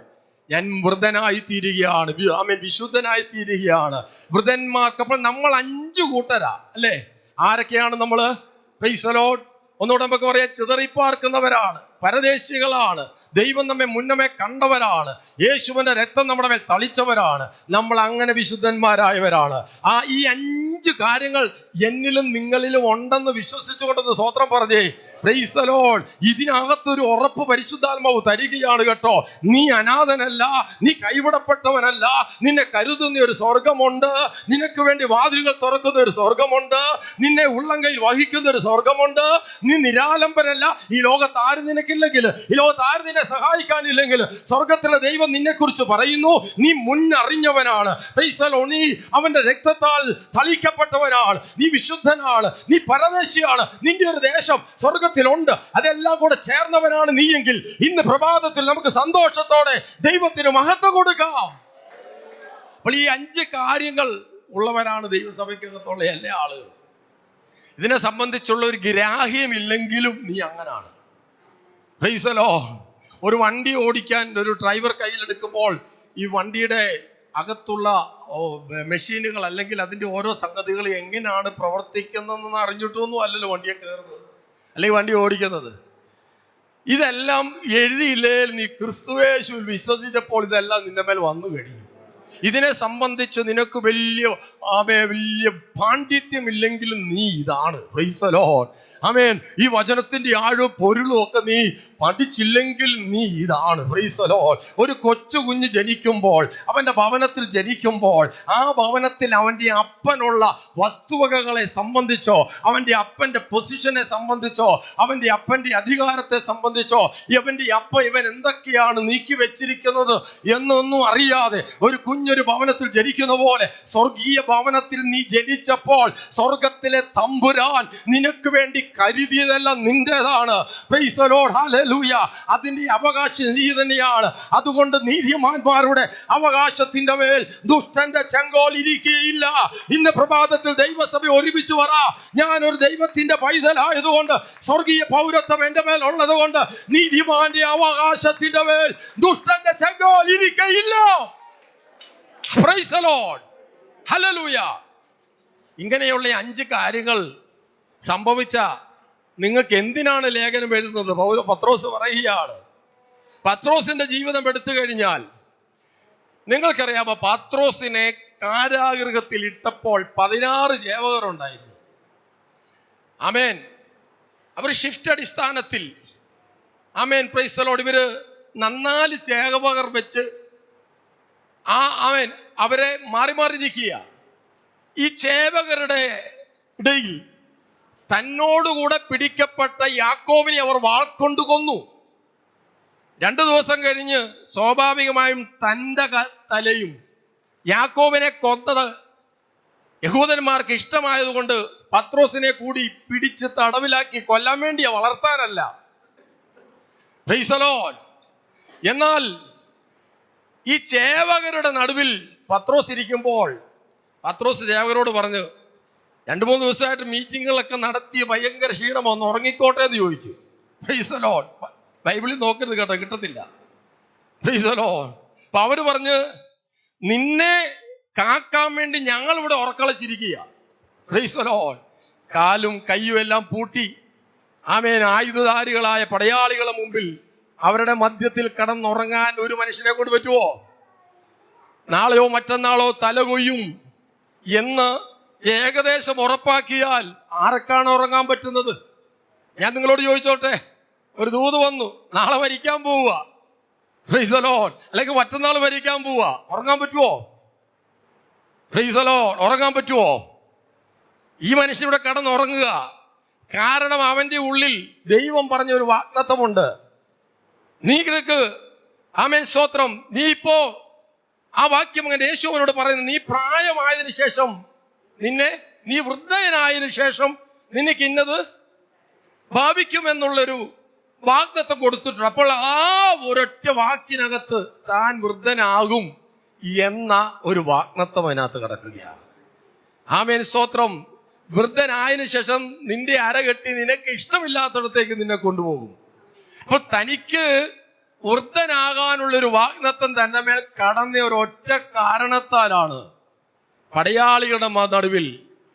ഞാൻ വൃതനായി തീരുകയാണ്. ആമേൻ. വിശുദ്ധനായി തീരുകയാണ്. വൃതന്മാർക്ക് അപ്പോൾ നമ്മൾ 5 കൂട്ടരാ അല്ലേ? ആരൊക്കെയാണ് നമ്മള്? Price the Lord. ഒന്നുകൂടെ നമുക്ക് പറയാം, ചിതറിപ്പാർക്കുന്നവരാണ്, പരദേശികളാണ്, ദൈവം നമ്മെ മുന്നമേ കണ്ടവരാണ്, യേശുവിന്റെ രക്തം നമ്മുടെ മേൽ തളിച്ചവരാണ്. നമ്മൾ അങ്ങനെ വിശുദ്ധന്മാരായവരാണ്. ഈ 5 കാര്യങ്ങൾ എന്നിലും നിങ്ങളിലും ഉണ്ടെന്ന് വിശ്വസിച്ചുകൊണ്ടെന്ന് സ്തോത്രം പറഞ്ഞേ. Price the Lord. ഇതിനകത്തൊരു ഉറപ്പ് പരിശുദ്ധാത്മാവ് തരികയാണ് കേട്ടോ. നീ അനാഥനല്ല, നീ കൈവിടപ്പെട്ടവനല്ല. നിന്നെ കരുതുന്ന ഒരു സ്വർഗമുണ്ട്. നിനക്ക് വേണ്ടി വാതിലുകൾ തുറക്കുന്ന ഒരു സ്വർഗമുണ്ട്. നിന്നെ ഉള്ളംകൈയിൽ വഹിക്കുന്ന ഒരു സ്വർഗമുണ്ട്. നീ നിരാലംബരല്ല. ഈ ലോകത്ത് ആരും നിനക്കില്ലെങ്കിൽ, ഈ ലോകത്ത് ആരും നിന്നെ സഹായിക്കാനില്ലെങ്കിൽ, സ്വർഗത്തിലെ ദൈവം നിന്നെ കുറിച്ച് പറയുന്നു, നീ മുന്നറിഞ്ഞവനാണ്. Price the Lord. നീ അവന്റെ രക്തത്താൽ തളിക്കപ്പെട്ടവനാണ്. നീ വിശുദ്ധനാണ്. നീ പരദേശിയാണ്. നിന്റെ ഒരു ദേശം സ്വർഗ ുണ്ട്. അതെല്ലാം കൂടെ ചേർന്നവനാണ് നീയെങ്കിൽ ഇന്ന് പ്രഭാതത്തിൽ നമുക്ക് സന്തോഷത്തോടെ ദൈവത്തിന് മഹത്വം കൊടുക്കാം. അപ്പോൾ ഈ 5 കാര്യങ്ങൾ ഉള്ളവരാണ് ദൈവസഭയ്ക്കകത്തുള്ള എല്ലാ ആളുകൾ. ഇതിനെ സംബന്ധിച്ചുള്ള ഒരു ഗ്രാഹ്യമില്ലെങ്കിലും നീ അങ്ങനാണ്. Price the Lord. ഒരു വണ്ടി ഓടിക്കാൻ ഒരു ഡ്രൈവർ കയ്യിലെടുക്കുമ്പോൾ ഈ വണ്ടിയുടെ അകത്തുള്ള മെഷീനുകൾ അല്ലെങ്കിൽ അതിൻ്റെ ഓരോ സംഗതികൾ എങ്ങനെയാണ് പ്രവർത്തിക്കുന്നതെന്ന് അറിഞ്ഞിട്ടൊന്നും അല്ലല്ലോ വണ്ടിയെ കയറുന്നത് അല്ലെങ്കിൽ വണ്ടി ഓടിക്കുന്നത്. ഇതെല്ലാം എഴുതിയില്ലേ? നീ ക്രിസ്തുയേശുവിൽ വിശ്വസിച്ചപ്പോൾ ഇതെല്ലാം നിന്റെ മേൽ വന്നു കഴിഞ്ഞു. ഇതിനെ സംബന്ധിച്ച് നിനക്ക് വലിയ പാണ്ഡിത്യമില്ലെങ്കിലും നീ ഇതാണ്. Praise the Lord. ആമേൻ. ഈ വചനത്തിന്റെ ആഴവും പൊരുളും ഒക്കെ നീ പഠിച്ചില്ലെങ്കിൽ നീ ഇതാണ്. Praise the Lord. ഒരു കൊച്ചു കുഞ്ഞ് ജനിക്കുമ്പോൾ, അവന്റെ ഭവനത്തിൽ ജനിക്കുമ്പോൾ, ആ ഭവനത്തിൽ അവന്റെ അപ്പനുള്ള വസ്തുവകകളെ സംബന്ധിച്ചോ, അവന്റെ അപ്പന്റെ പൊസിഷനെ സംബന്ധിച്ചോ, അവന്റെ അപ്പന്റെ അധികാരത്തെ സംബന്ധിച്ചോ, ഇവൻ എന്തൊക്കെയാണ് നീക്കി വെച്ചിരിക്കുന്നത് എന്നൊന്നും അറിയാതെ ഒരു കുഞ്ഞൊരു ഭവനത്തിൽ ജനിക്കുന്ന പോലെ സ്വർഗീയ ഭവനത്തിൽ നീ ജനിച്ചപ്പോൾ സ്വർഗത്തിലെ തമ്പുരാൻ നിനക്ക് വേണ്ടി കരുതിയതെല്ലാം നിന്റേതാണ്. പ്രൈസ് ദി ലോർഡ്, ഹല്ലേലൂയ. അതിന്റെ അവകാശം നീ തന്നെയാണ്. അതുകൊണ്ട് നീതിമാന്മാരുടെ അവകാശത്തിന്റെ മേൽ ദുഷ്ടന്റെ ചെങ്കോൽ ഇരിക്കുകയില്ല. ഇന്ന് പ്രഭാതത്തിൽ ദൈവസഭ ഒരുമിച്ച് പറ, ഞാനൊരു ദൈവത്തിന്റെ പൈതലായതുകൊണ്ട്, സ്വർഗീയ പൗരത്വം എന്റെ മേൽ ഉള്ളത് കൊണ്ട്, നീതിമാന്റെ അവകാശത്തിന്റെ മേൽ ദുഷ്ടന്റെ ചെങ്കോൽ ഇരിക്കുകയില്ല. പ്രൈസ് ദി ലോർഡ്, ഹല്ലേലൂയ. ഇങ്ങനെയുള്ള 5 കാര്യങ്ങൾ സംഭവിച്ച നിങ്ങൾക്ക് എന്തിനാണ് ലേഖനം എഴുതുന്നത്? പത്രോസ് പറയുകയാണ്. പത്രോസിന്റെ ജീവിതം എടുത്തു കഴിഞ്ഞാൽ നിങ്ങൾക്കറിയാമോ, പത്രോസിനെ കാരാഗൃഹത്തിൽ ഇട്ടപ്പോൾ 16 ചേവകർ ഉണ്ടായിരുന്നു. ആമേൻ. അവർ ഷിഫ്റ്റ് അടിസ്ഥാനത്തിൽ, ആമേൻ, പ്രൈസ് ദി ലോർഡ്, ഇവര് 4 ചേവകർ വെച്ച് ആമേൻ അവരെ മാറി മാറിയിരിക്കുക. ഈ ചേവകരുടെ ഇടയിൽ തന്നോടുകൂടെ പിടിക്കപ്പെട്ട യാക്കോബിനെ അവർ വാൾകൊണ്ട് കൊന്നു. 2 ദിവസം കഴിഞ്ഞ് സ്വാഭാവികമായും തൻ്റെ തലയും യാക്കോബിനെ കൊന്നത് യഹൂദന്മാർക്ക് ഇഷ്ടമായതുകൊണ്ട് പത്രോസിനെ കൂടി പിടിച്ച് തടവിലാക്കി കൊല്ലാൻ വേണ്ടിയാ, വളർത്താനല്ല. Price the Lord. എന്നാൽ ഈ ചേവകരുടെ നടുവിൽ പത്രോസ് ഇരിക്കുമ്പോൾ പത്രോസ് ചേവകരോട് പറഞ്ഞു, 2-3 ദിവസമായിട്ട് മീറ്റിങ്ങുകളൊക്കെ നടത്തി ഭയങ്കര ക്ഷീണം, ഒന്ന് ഉറങ്ങിക്കോട്ടെ എന്ന് ചോദിച്ചു. Price the Lord. ബൈബിളിൽ നോക്കരുത് കേട്ടോ, കിട്ടത്തില്ല. Price the Lord. അപ്പൊ അവര് പറഞ്ഞ്, നിന്നെ കാക്കാൻ വേണ്ടി ഞങ്ങൾ ഇവിടെ ഉറക്കളച്ചിരിക്കുക. Price the Lord. കാലും കയ്യും എല്ലാം പൂട്ടി, ആമേൻ, ആയുധധാരികളായ പടയാളികളുടെ മുമ്പിൽ അവരുടെ മധ്യത്തിൽ കടന്നുറങ്ങാൻ ഒരു മനുഷ്യനെ കൊണ്ട് പറ്റുമോ? നാളെയോ മറ്റന്നാളോ തലകൊയ്യും എന്ന് ഏകദേശം ഉറപ്പാക്കിയാൽ ആർക്കാണ് ഉറങ്ങാൻ പറ്റുന്നത്? ഞാൻ നിങ്ങളോട് ചോദിച്ചോട്ടെ, ഒരു ദൂത് വന്നു, നാളെ മരിക്കാൻ പോവുക, പ്രൈസ് ദി ലോർഡ്, അല്ലെങ്കിൽ മറ്റന്നാൾ മരിക്കാൻ പോവുക, ഉറങ്ങാൻ പറ്റുമോ? Price the Lord. ഉറങ്ങാൻ പറ്റുമോ? ഈ മനുഷ്യൻ ഇവിടെ കടന്നുറങ്ങുക. കാരണം അവന്റെ ഉള്ളിൽ ദൈവം പറഞ്ഞ ഒരു വാഗ്ദത്തമുണ്ട്. നീ നിനക്ക്, ആമേൻ, സ്തോത്രം, നീ ഇപ്പോ ആ വാക്യം അങ്ങനെ യേശുവിനോട് പറയുന്നത്, നീ പ്രായമായതിനു ശേഷം, നീ വൃദ്ധനായതിനു ശേഷം നിനക്ക് ഇന്നത് ഭാവിക്കുമെന്നുള്ളൊരു വാഗ്ദത്തം കൊടുത്തിട്ടുണ്ട്. അപ്പോൾ ആ ഒരൊറ്റ വാക്കിനകത്ത് താൻ വൃദ്ധനാകും എന്ന ഒരു വാഗ്ദത്തം അതിനകത്ത് കിടക്കുകയാണ്. ആമേൻ, സ്തോത്രം. വൃദ്ധനായതിനു ശേഷം നിന്റെ അരകെട്ടി നിനക്ക് ഇഷ്ടമില്ലാത്തടത്തേക്ക് നിന്നെ കൊണ്ടുപോകും. അപ്പൊ തനിക്ക് വൃദ്ധനാകാനുള്ളൊരു വാഗ്ദത്തം തന്റെ മേൽ കടന്ന ഒരൊറ്റ കാരണത്താലാണ് പടയാളികളുടെ നടുവിൽ,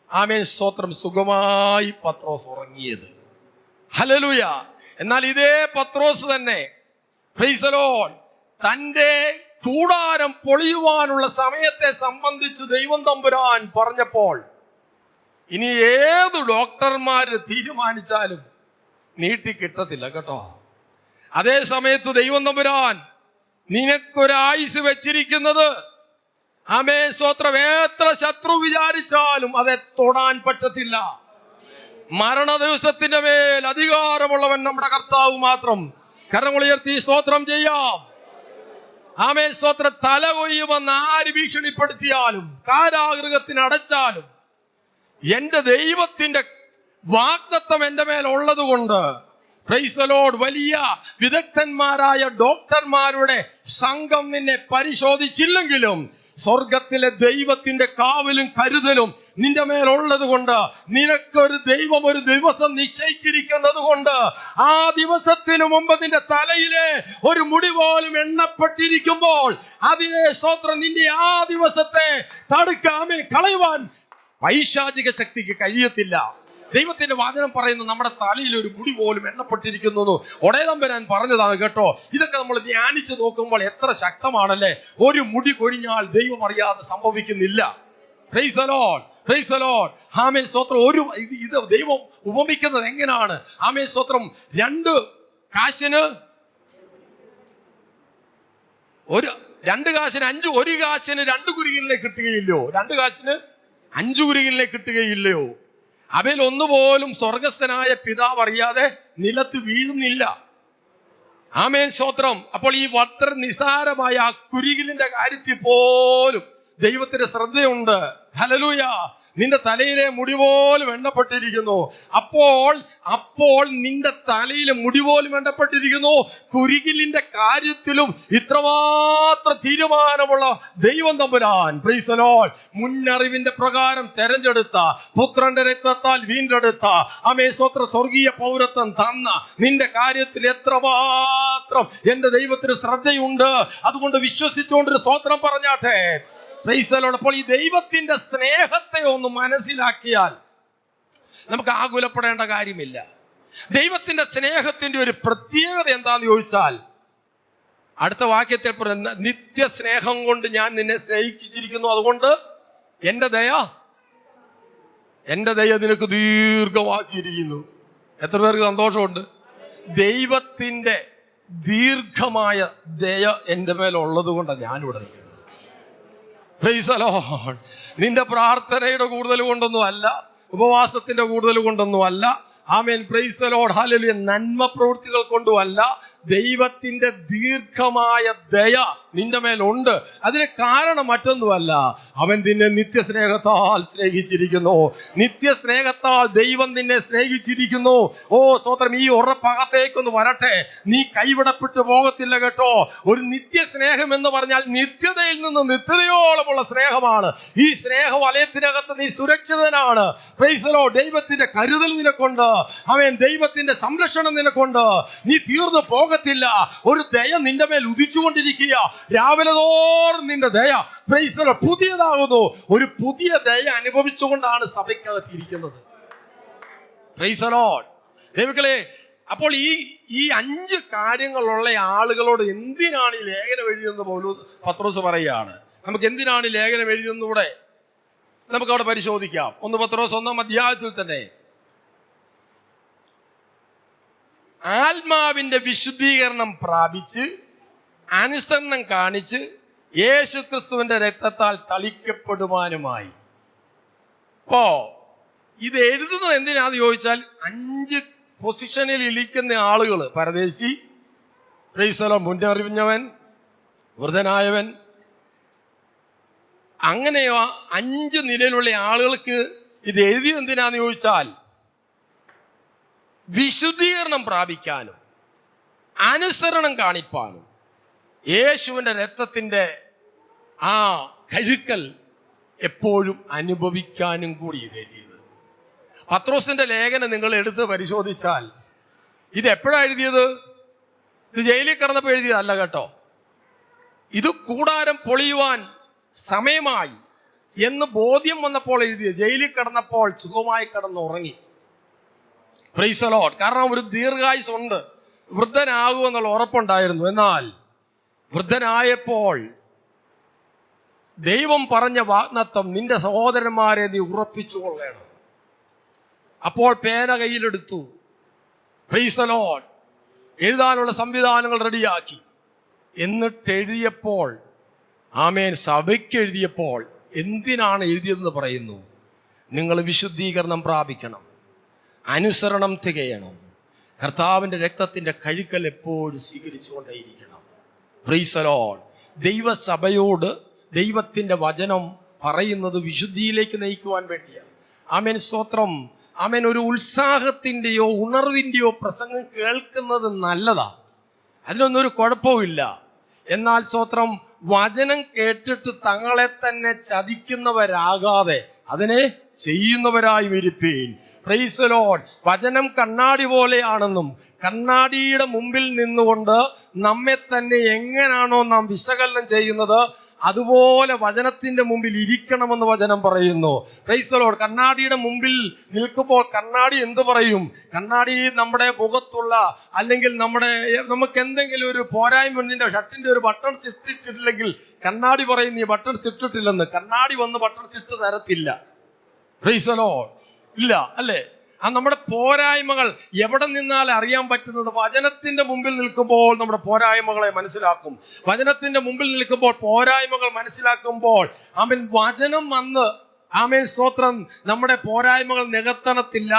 ആമേൻ, സ്തോത്രം, സുഖമായി പത്രോസ് ഉറങ്ങിയത്. ഹല്ലേലൂയ. എന്നാൽ ഇതേ പത്രോസ് തന്നെ, പ്രൈസ് ദി ലോർഡ്, തന്റെ കൂടാരം പൊളിയുവാനുള്ള സമയത്തെ സംബന്ധിച്ച് ദൈവം തമ്പുരാൻ പറഞ്ഞപ്പോൾ, ഇനി ഏത് ഡോക്ടർമാര് തീരുമാനിച്ചാലും നീട്ടി കിട്ടത്തില്ല കേട്ടോ. അതേ സമയത്ത് ദൈവം തമ്പുരാൻ നിനക്കൊരായുസ് വെച്ചിരിക്കുന്നത്, ആമേൻ, സ്തോത്രം, എത്ര ശത്രു വിചാരിച്ചാലും അതെ തൊടാൻ പറ്റത്തില്ല. മരണ ദിവസത്തിന്റെ മേൽ അധികാരമുള്ളവൻ നമ്മുടെ കർത്താവ് മാത്രം. കരങ്ങളുയർത്തി സ്തോത്രം ചെയ്യാം. ആമേൻ, സ്തോത്രം. തല കൊയ്യുമെന്ന് ആര് ഭീഷണിപ്പെടുത്തിയാലും, കാരാഗൃഹത്തിന് അടച്ചാലും, എന്റെ ദൈവത്തിന്റെ വാഗ്ദത്തം എന്റെ മേൽ ഉള്ളത് കൊണ്ട്, പ്രൈസ് ദി ലോർഡ്, വലിയ വിദഗ്ധന്മാരായ ഡോക്ടർമാരുടെ സംഘം നിന്നെ പരിശോധിച്ചില്ലെങ്കിലും സ്വർഗത്തിലെ ദൈവത്തിന്റെ കാവലും കരുതലും നിന്റെ മേലുള്ളത് കൊണ്ട്, നിനക്കൊരു ദൈവം ഒരു ദിവസം നിശ്ചയിച്ചിരിക്കുന്നത് കൊണ്ട്, ആ ദിവസത്തിന് മുമ്പ് നിന്റെ തലയിലെ ഒരു മുടി പോലും എണ്ണപ്പെട്ടിരിക്കുമ്പോൾ അതിനെ, സ്തോത്രം, നിന്റെ ആ ദിവസത്തെ തടുക്കാമേ കളയുവാൻ പൈശാചിക ശക്തിക്ക് കഴിയത്തില്ല. ദൈവത്തിന്റെ വചനം പറയുന്നു, നമ്മുടെ തലയിൽ ഒരു മുടി പോലും എണ്ണപ്പെട്ടിരിക്കുന്നു. ഒടേതമ്പരാൻ പറഞ്ഞതാണ് കേട്ടോ. ഇതൊക്കെ നമ്മൾ ധ്യാനിച്ചു നോക്കുമ്പോൾ എത്ര ശക്തമാണല്ലേ. ഒരു മുടി കൊഴിഞ്ഞാൽ ദൈവം അറിയാതെ സംഭവിക്കുന്നില്ല. Praise the Lord, praise the Lord. ആമേൻ, സ്തോത്രം. ഇത് ദൈവം ഉപമിക്കുന്നത് എങ്ങനെയാണ്? ആമേൻ, സ്തോത്രം. 2 കാശിന് 2 കാശിന് 5, 1 കാശിന് 2 കുരികിലേക്ക് കിട്ടുകയില്ലയോ? 2 കാശിന് 5 കുരികിലേക്ക് കിട്ടുകയില്ലയോ? അവയിൽ ഒന്നുപോലും സ്വർഗസ്ഥനായ പിതാവ് അറിയാതെ നിലത്ത് വീഴുന്നില്ല. ആമേൻ, സ്തോത്രം. അപ്പോൾ ഈ വളരെ നിസാരമായ ആ കുരികിലിന്റെ കാര്യത്തിൽ പോലും ദൈവത്തിന് ശ്രദ്ധയുണ്ട്. ഹല്ലേലൂയ. നിന്റെ തലയിലെ മുടി പോലും എണ്ണപ്പെട്ടിരിക്കുന്നു. അപ്പോൾ നിന്റെ തലയിലെ മുടി പോലും എണ്ണപ്പെട്ടിരിക്കുന്നു. കുരികിലിന്റെ കാര്യത്തിലും ഇത്രമാത്രം തീരുമാനമുള്ള ദൈവം തമ്പുരാൻ, പ്രൈസ് ദി ലോർഡ്, മുന്നറിവിന്റെ പ്രകാരം തെരഞ്ഞെടുത്ത, പുത്രന്റെ രക്തത്താൽ വീണ്ടെടുത്ത, സ്തോത്ര സ്വർഗീയ പൗരത്വം തന്ന നിന്റെ കാര്യത്തിൽ എത്രമാത്രം എന്റെ ദൈവത്തിന് ശ്രദ്ധയുണ്ട്. അതുകൊണ്ട് വിശ്വസിച്ചുകൊണ്ടൊരു സ്തോത്രം പറഞ്ഞാട്ടെ. Praise the Lord. അപ്പോൾ ഈ ദൈവത്തിന്റെ സ്നേഹത്തെ ഒന്ന് മനസ്സിലാക്കിയാൽ നമുക്ക് ആകുലപ്പെടേണ്ട കാര്യമില്ല. ദൈവത്തിന്റെ സ്നേഹത്തിന്റെ ഒരു പ്രത്യേകത എന്താന്ന് ചോദിച്ചാൽ, അടുത്ത വാക്യത്തിൽ പറയുന്ന നിത്യസ്നേഹം കൊണ്ട് ഞാൻ നിന്നെ സ്നേഹിച്ചിരിക്കുന്നു, അതുകൊണ്ട് എന്റെ ദയ നിനക്ക് ദീർഘമാക്കിയിരിക്കുന്നു. എത്ര പേർക്ക് സന്തോഷമുണ്ട്? ദൈവത്തിന്റെ ദീർഘമായ ദയ എൻ്റെ മേലുള്ളത് കൊണ്ടാണ് ഞാനിവിടെ നിൽക്കുന്നത്. Price the Lord. നിന്റെ പ്രാർത്ഥനയുടെ കൂടുതൽ കൊണ്ടൊന്നും അല്ല, ഉപവാസത്തിന്റെ കൂടുതൽ കൊണ്ടൊന്നും അല്ല, ആമേൻ, പ്രൈസ് ദി ലോർഡ്, ഹല്ലേലൂയ, നന്മ പ്രവൃത്തികൾ കൊണ്ടുമല്ല, ദൈവത്തിന്റെ ദീർഘമായ ദയ നിന്റെ മേലുണ്ട്. അതിന് കാരണം മറ്റൊന്നുമല്ല, അവൻ നിന്നെ നിത്യസ്നേഹത്താൽ സ്നേഹിച്ചിരിക്കുന്നു. നിത്യസ്നേഹത്താൽ ദൈവം നിന്നെ സ്നേഹിച്ചിരിക്കുന്നു. സ്തോത്രം. ഈ ഉറപ്പകത്തേക്കൊന്ന് വരട്ടെ. നീ കൈവിടപ്പെട്ടു പോകത്തില്ല കേട്ടോ. ഒരു നിത്യസ്നേഹം എന്ന് പറഞ്ഞാൽ നിത്യതയിൽ നിന്ന് നിത്യതയോളമുള്ള സ്നേഹമാണ്. ഈ സ്നേഹ വലയത്തിനകത്ത് നീ സുരക്ഷിതനാണ്. Price the Lord. ദൈവത്തിന്റെ കരുതൽ നിനക്കുണ്ട്. അവൻ ദൈവത്തിന്റെ സംരക്ഷണം നിനക്കുണ്ട്. നീ തീർന്നു പോകത്തില്ല. ഒരു ദയ നിന്റെ മേൽ ഉദിച്ചുകൊണ്ടിരിക്കുക. രാവിലെ തോറും നിന്റെ ദയ, പ്രൈസ് ദി ലോർഡ്, പുതിയതാകുന്നു. ഒരു പുതിയ ദയ അനുഭവിച്ചുകൊണ്ടാണ് സഭയ്ക്കകത്തിരിക്കുന്നത്. Praise the Lord. ദൈവങ്ങളെ, അപ്പോൾ ഈ 5 കാര്യങ്ങളുള്ള ആളുകളോട് എന്തിനാണ് ഈ ലേഖനം എഴുതിയെന്ന് പത്രോസ് പറയുകയാണ്. നമുക്ക് എന്തിനാണ് ഈ ലേഖനം എഴുതിയെന്നൂടെ നമുക്കവിടെ പരിശോധിക്കാം. 1 പത്രോസ് 1-ാം അധ്യായത്തിൽ തന്നെ ആത്മാവിന്റെ വിശുദ്ധീകരണം പ്രാപിച്ച് അനുസരണം കാണിച്ച് യേശുക്രിസ്തുവിന്റെ രക്തത്താൽ തളിക്കപ്പെടുവാനുമായി. ഇത് എഴുതുന്നത് എന്തിനാന്ന് ചോദിച്ചാൽ, 5 പൊസിഷനിൽ ഇരിക്കുന്ന ആളുകൾ, പരദേശി, പ്രൈസ് ദി ലോർഡ്, മുന്നറിഞ്ഞവൻ, വൃദ്ധനായവൻ, അങ്ങനെ 5 നിലയിലുള്ള ആളുകൾക്ക് ഇത് എഴുതിയത് എന്തിനാന്ന് ചോദിച്ചാൽ, വിശുദ്ധീകരണം പ്രാപിക്കാനും അനുസരണം കാണിപ്പാനും യേശുവിന്റെ രക്തത്തിന്റെ ആ കഴുക്കൽ എപ്പോഴും അനുഭവിക്കാനും കൂടി ഇത് എഴുതിയത്. പത്രോസിന്റെ ലേഖനം നിങ്ങൾ എടുത്ത് പരിശോധിച്ചാൽ ഇത് എപ്പോഴാണ് എഴുതിയത്? ഇത് ജയിലിൽ കിടന്നപ്പോൾ എഴുതിയതല്ല കേട്ടോ. ഇത് കൂടാരം പൊളിയുവാൻ സമയമായി എന്ന് ബോധ്യം വന്നപ്പോൾ എഴുതിയത്. ജയിലിൽ കിടന്നപ്പോൾ സുഖമായി കിടന്നുറങ്ങി. Price the Lord. കാരണം ഒരു ദീർഘായുസ് ഉണ്ട്, വൃദ്ധനാകുമെന്നുള്ള ഉറപ്പുണ്ടായിരുന്നു. എന്നാൽ വൃദ്ധനായപ്പോൾ ദൈവം പറഞ്ഞ വാഗ്ദത്തം, നിന്റെ സഹോദരന്മാരെ നീ ഉറപ്പിച്ചു കൊള്ളണം. അപ്പോൾ പേന കയ്യിലെടുത്തു. Price the Lord. എഴുതാനുള്ള സംവിധാനങ്ങൾ റെഡിയാക്കി. എന്നിട്ട് എഴുതിയപ്പോൾ, ആമേൻ, സഭയ്ക്ക് എഴുതിയപ്പോൾ എന്തിനാണ് എഴുതിയതെന്ന് പറയുന്നു. നിങ്ങൾ വിശുദ്ധീകരണം പ്രാപിക്കണം, അനുസരണം തികയണം, കർത്താവിന്റെ രക്തത്തിന്റെ കഴുക്കൽ എപ്പോഴും സ്വീകരിച്ചുകൊണ്ടേയിരിക്കണം. Praise the Lord. ദൈവസഭയോട് ദൈവത്തിന്റെ വചനം പറയുന്നത് വിശുദ്ധിയിലേക്ക് നയിക്കുവാൻ വേണ്ടിയാണ്. ആമേൻ, സ്തോത്രം. ആമേൻ. ഒരു ഉത്സാഹത്തിന്റെയോ ഉണർവിന്റെയോ പ്രസംഗം കേൾക്കുന്നത് നല്ലതാ, അതിനൊന്നും ഒരു കുഴപ്പമില്ല. എന്നാൽ സ്തോത്രം, വചനം കേട്ടിട്ട് തങ്ങളെ തന്നെ ചതിക്കുന്നവരാകാതെ അതിനെ ചെയ്യുന്നവരായി ഇരിപ്പീൻ. Praise the Lord. വചനം കണ്ണാടി പോലെയാണെന്നും കണ്ണാടിയുടെ മുമ്പിൽ നിന്നുകൊണ്ട് നമ്മെ തന്നെ എങ്ങനെയാണോ നാം വിശകലനം ചെയ്യുന്നത് അതുപോലെ വചനത്തിന്റെ മുമ്പിൽ ഇരിക്കണമെന്ന് വചനം പറയുന്നു. Price the Lord. കണ്ണാടിയുടെ മുമ്പിൽ നിൽക്കുമ്പോൾ കണ്ണാടി എന്ത് പറയും? കണ്ണാടി നമ്മുടെ മുഖത്തുള്ള, അല്ലെങ്കിൽ നമുക്ക് എന്തെങ്കിലും ഒരു പോരായ്മ, നിന്റെ ഷർട്ടിന്റെ ഒരു ബട്ടൺസ് ഇട്ടിട്ടില്ലെങ്കിൽ കണ്ണാടി പറയും നീ ബട്ടൺസ് ഇട്ടിട്ടില്ലെന്ന്. കണ്ണാടി വന്ന് ബട്ടൺസ് ഇട്ട് തരത്തില്ല. Price the Lord. ഇല്ല, അല്ലേ? നമ്മുടെ പോരായ്മകൾ എവിടെ നിന്നാൽ അറിയാൻ പറ്റുന്നത്? വചനത്തിന്റെ മുമ്പിൽ നിൽക്കുമ്പോൾ നമ്മുടെ പോരായ്മകളെ മനസ്സിലാക്കും. വചനത്തിന്റെ മുമ്പിൽ നിൽക്കുമ്പോൾ പോരായ്മകൾ മനസ്സിലാക്കുമ്പോൾ ആമേൻ, വചനം വന്ന്, ആമേൻ, സ്തോത്രം, നമ്മുടെ പോരായ്മകൾ നികത്തണത്തില്ല.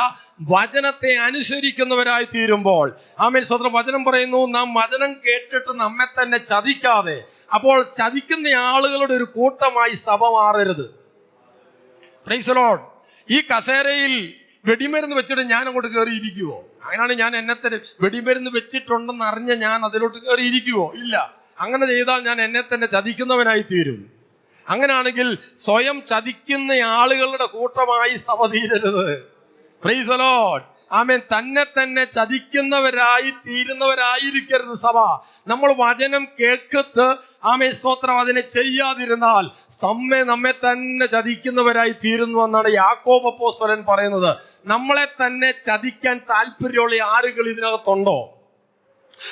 വചനത്തെ അനുസരിക്കുന്നവരായി തീരുമ്പോൾ, ആമേൻ, സ്തോത്രം, വചനം പറയുന്നു, നാം വചനം കേട്ടിട്ട് നമ്മെ തന്നെ ചതിക്കാതെ അപ്പോൾ ചതിക്കുന്ന ആളുകളുടെ ഒരു കൂട്ടമായി സഭ മാറരുത്. Praise the Lord. ഈ കസേരയിൽ വെടിമരുന്ന് വെച്ചിട്ട് ഞാൻ അങ്ങോട്ട് കയറിയിരിക്കുവോ? അങ്ങനെയാണ് ഞാൻ എന്നെ തന്നെ വെടിമരുന്ന് വെച്ചിട്ടുണ്ടെന്ന് അറിഞ്ഞ ഞാൻ അതിലോട്ട് കയറിയിരിക്കുവോ? ഇല്ല. അങ്ങനെ ചെയ്താൽ ഞാൻ എന്നെ തന്നെ ചതിക്കുന്നവനായി തീരും. അങ്ങനെയാണെങ്കിൽ സ്വയം ചതിക്കുന്ന ആളുകളുടെ കൂട്ടമായി സഭ തീരരുത്. Praise the Lord. ആമേൻ. തന്നെ തന്നെ ചതിക്കുന്നവരായി തീരുന്നവരായിരിക്കരുത് സഭ. നമ്മൾ വചനം കേൾക്കത്ത് ആമേൻ സ്തോത്രം അതിനെ ചെയ്യാതിരുന്നാൽ നമ്മെ തന്നെ ചതിക്കുന്നവരായി തീരുന്നു എന്നാണ് യാക്കോബ് അപ്പോസ്തലൻ പറയുന്നത്. നമ്മളെ തന്നെ ചതിക്കാൻ താല്പര്യമുള്ള ആരെങ്കിലും ഇതിനകത്തുണ്ടോ?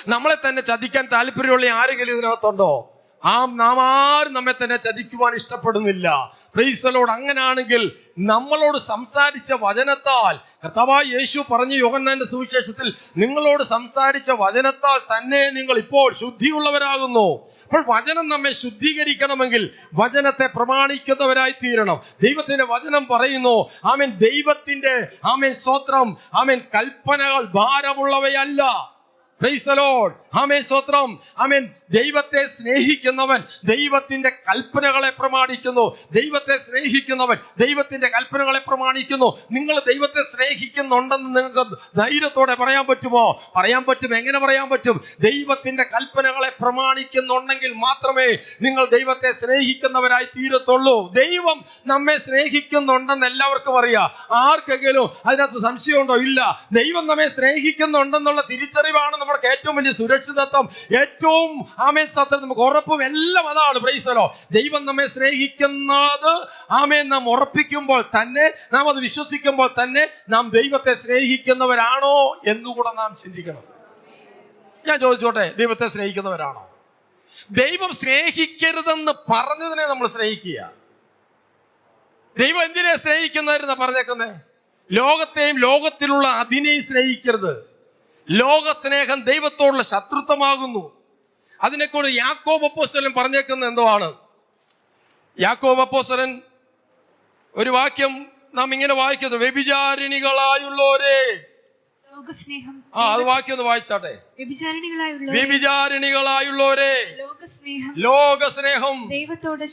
നമ്മളെ തന്നെ ചതിക്കാൻ താല്പര്യമുള്ള ആരെങ്കിലും ഇതിനകത്തുണ്ടോ? നാം ആരും നമ്മെ തന്നെ ചതിക്കുവാൻ ഇഷ്ടപ്പെടുന്നില്ല. Price the Lord. അങ്ങനെയാണെങ്കിൽ നമ്മളോട് സംസാരിച്ച വചനത്താൽ, കർത്താവായ യേശു പറഞ്ഞു യോഹന്നാന്റെ സുവിശേഷത്തിൽ, നിങ്ങളോട് സംസാരിച്ച വചനത്താൽ തന്നെ നിങ്ങൾ ഇപ്പോൾ ശുദ്ധിയുള്ളവരാകുന്നു. അപ്പോൾ വചനം നമ്മെ ശുദ്ധീകരിക്കണമെങ്കിൽ വചനത്തെ പ്രമാണിക്കുന്നവരായി തീരണം. ദൈവത്തിന്റെ വചനം പറയുന്നു, ആമേൻ, ദൈവത്തിന്റെ ആമേൻ സ്തോത്രം, ആമേൻ, കൽപ്പനകൾ ഭാരമുള്ളവയല്ല. Praise the Lord. ആമേൻ സ്തോത്രം. ആമേൻ. ദൈവത്തെ സ്നേഹിക്കുന്നവൻ ദൈവത്തിന്റെ കൽപ്പനകളെ പ്രമാണിക്കുന്നു. ദൈവത്തെ സ്നേഹിക്കുന്നവൻ ദൈവത്തിന്റെ കൽപ്പനകളെ പ്രമാണിക്കുന്നു. നിങ്ങൾ ദൈവത്തെ സ്നേഹിക്കുന്നുണ്ടെന്ന് നിങ്ങൾക്ക് ധൈര്യത്തോടെ പറയാൻ പറ്റുമോ? പറയാൻ പറ്റും. എങ്ങനെ പറയാൻ പറ്റും? ദൈവത്തിന്റെ കൽപ്പനകളെ പ്രമാണിക്കുന്നുണ്ടെങ്കിൽ മാത്രമേ നിങ്ങൾ ദൈവത്തെ സ്നേഹിക്കുന്നവരായി തീരത്തുള്ളൂ. ദൈവം നമ്മെ സ്നേഹിക്കുന്നുണ്ടെന്ന് എല്ലാവർക്കും അറിയാം. ആർക്കെങ്കിലും അതിനകത്ത് സംശയമുണ്ടോ? ഇല്ല. ദൈവം നമ്മെ സ്നേഹിക്കുന്നുണ്ടെന്നുള്ള തിരിച്ചറിവാണ് നമ്മുടെ ഏറ്റവും വലിയ സുരക്ഷിതത്വം, ഏറ്റവും ആമേൻ സത്യം, നമുക്ക് ഉറപ്പും എല്ലാം അതാണ്. Price the Lord. ദൈവം നമ്മെ സ്നേഹിക്കുന്നത് ആമേൻ നാം ഉറപ്പിക്കുമ്പോൾ തന്നെ, നാം അത് വിശ്വസിക്കുമ്പോൾ തന്നെ നാം ദൈവത്തെ സ്നേഹിക്കുന്നവരാണോ എന്നുകൂടെ നാം ചിന്തിക്കണം. ഞാൻ ചോദിച്ചോട്ടെ, ദൈവത്തെ സ്നേഹിക്കുന്നവരാണോ? ദൈവം സ്നേഹിക്കരുതെന്ന് പറഞ്ഞതിനെ നമ്മൾ സ്നേഹിക്കുക. ദൈവം എന്തിനെ സ്നേഹിക്കുന്നവരെന്നാ പറഞ്ഞേക്കുന്നേ? ലോകത്തെയും ലോകത്തിലുള്ള അതിനെയും സ്നേഹിക്കരുത്. ലോക സ്നേഹം ദൈവത്തോടുള്ള ശത്രുത്വമാകുന്നു. അതിനെക്കൊണ്ട് യാക്കോബ് അപ്പോസ്തലൻ പറഞ്ഞേക്കുന്നത് എന്തുവാണ്? യാക്കോബ് അപ്പോസ്തലൻ ഒരു വാക്യം നാം ഇങ്ങനെ വായിക്കുന്നു, വ്യഭിചാരിണികളായുള്ളോരേ. അത് വാക്യം ഒന്ന് വായിച്ചാട്ടെ. വ്യഭിചാരിണികളായുള്ളോരേ, ലോകസ്നേഹം ദൈവത്തോട്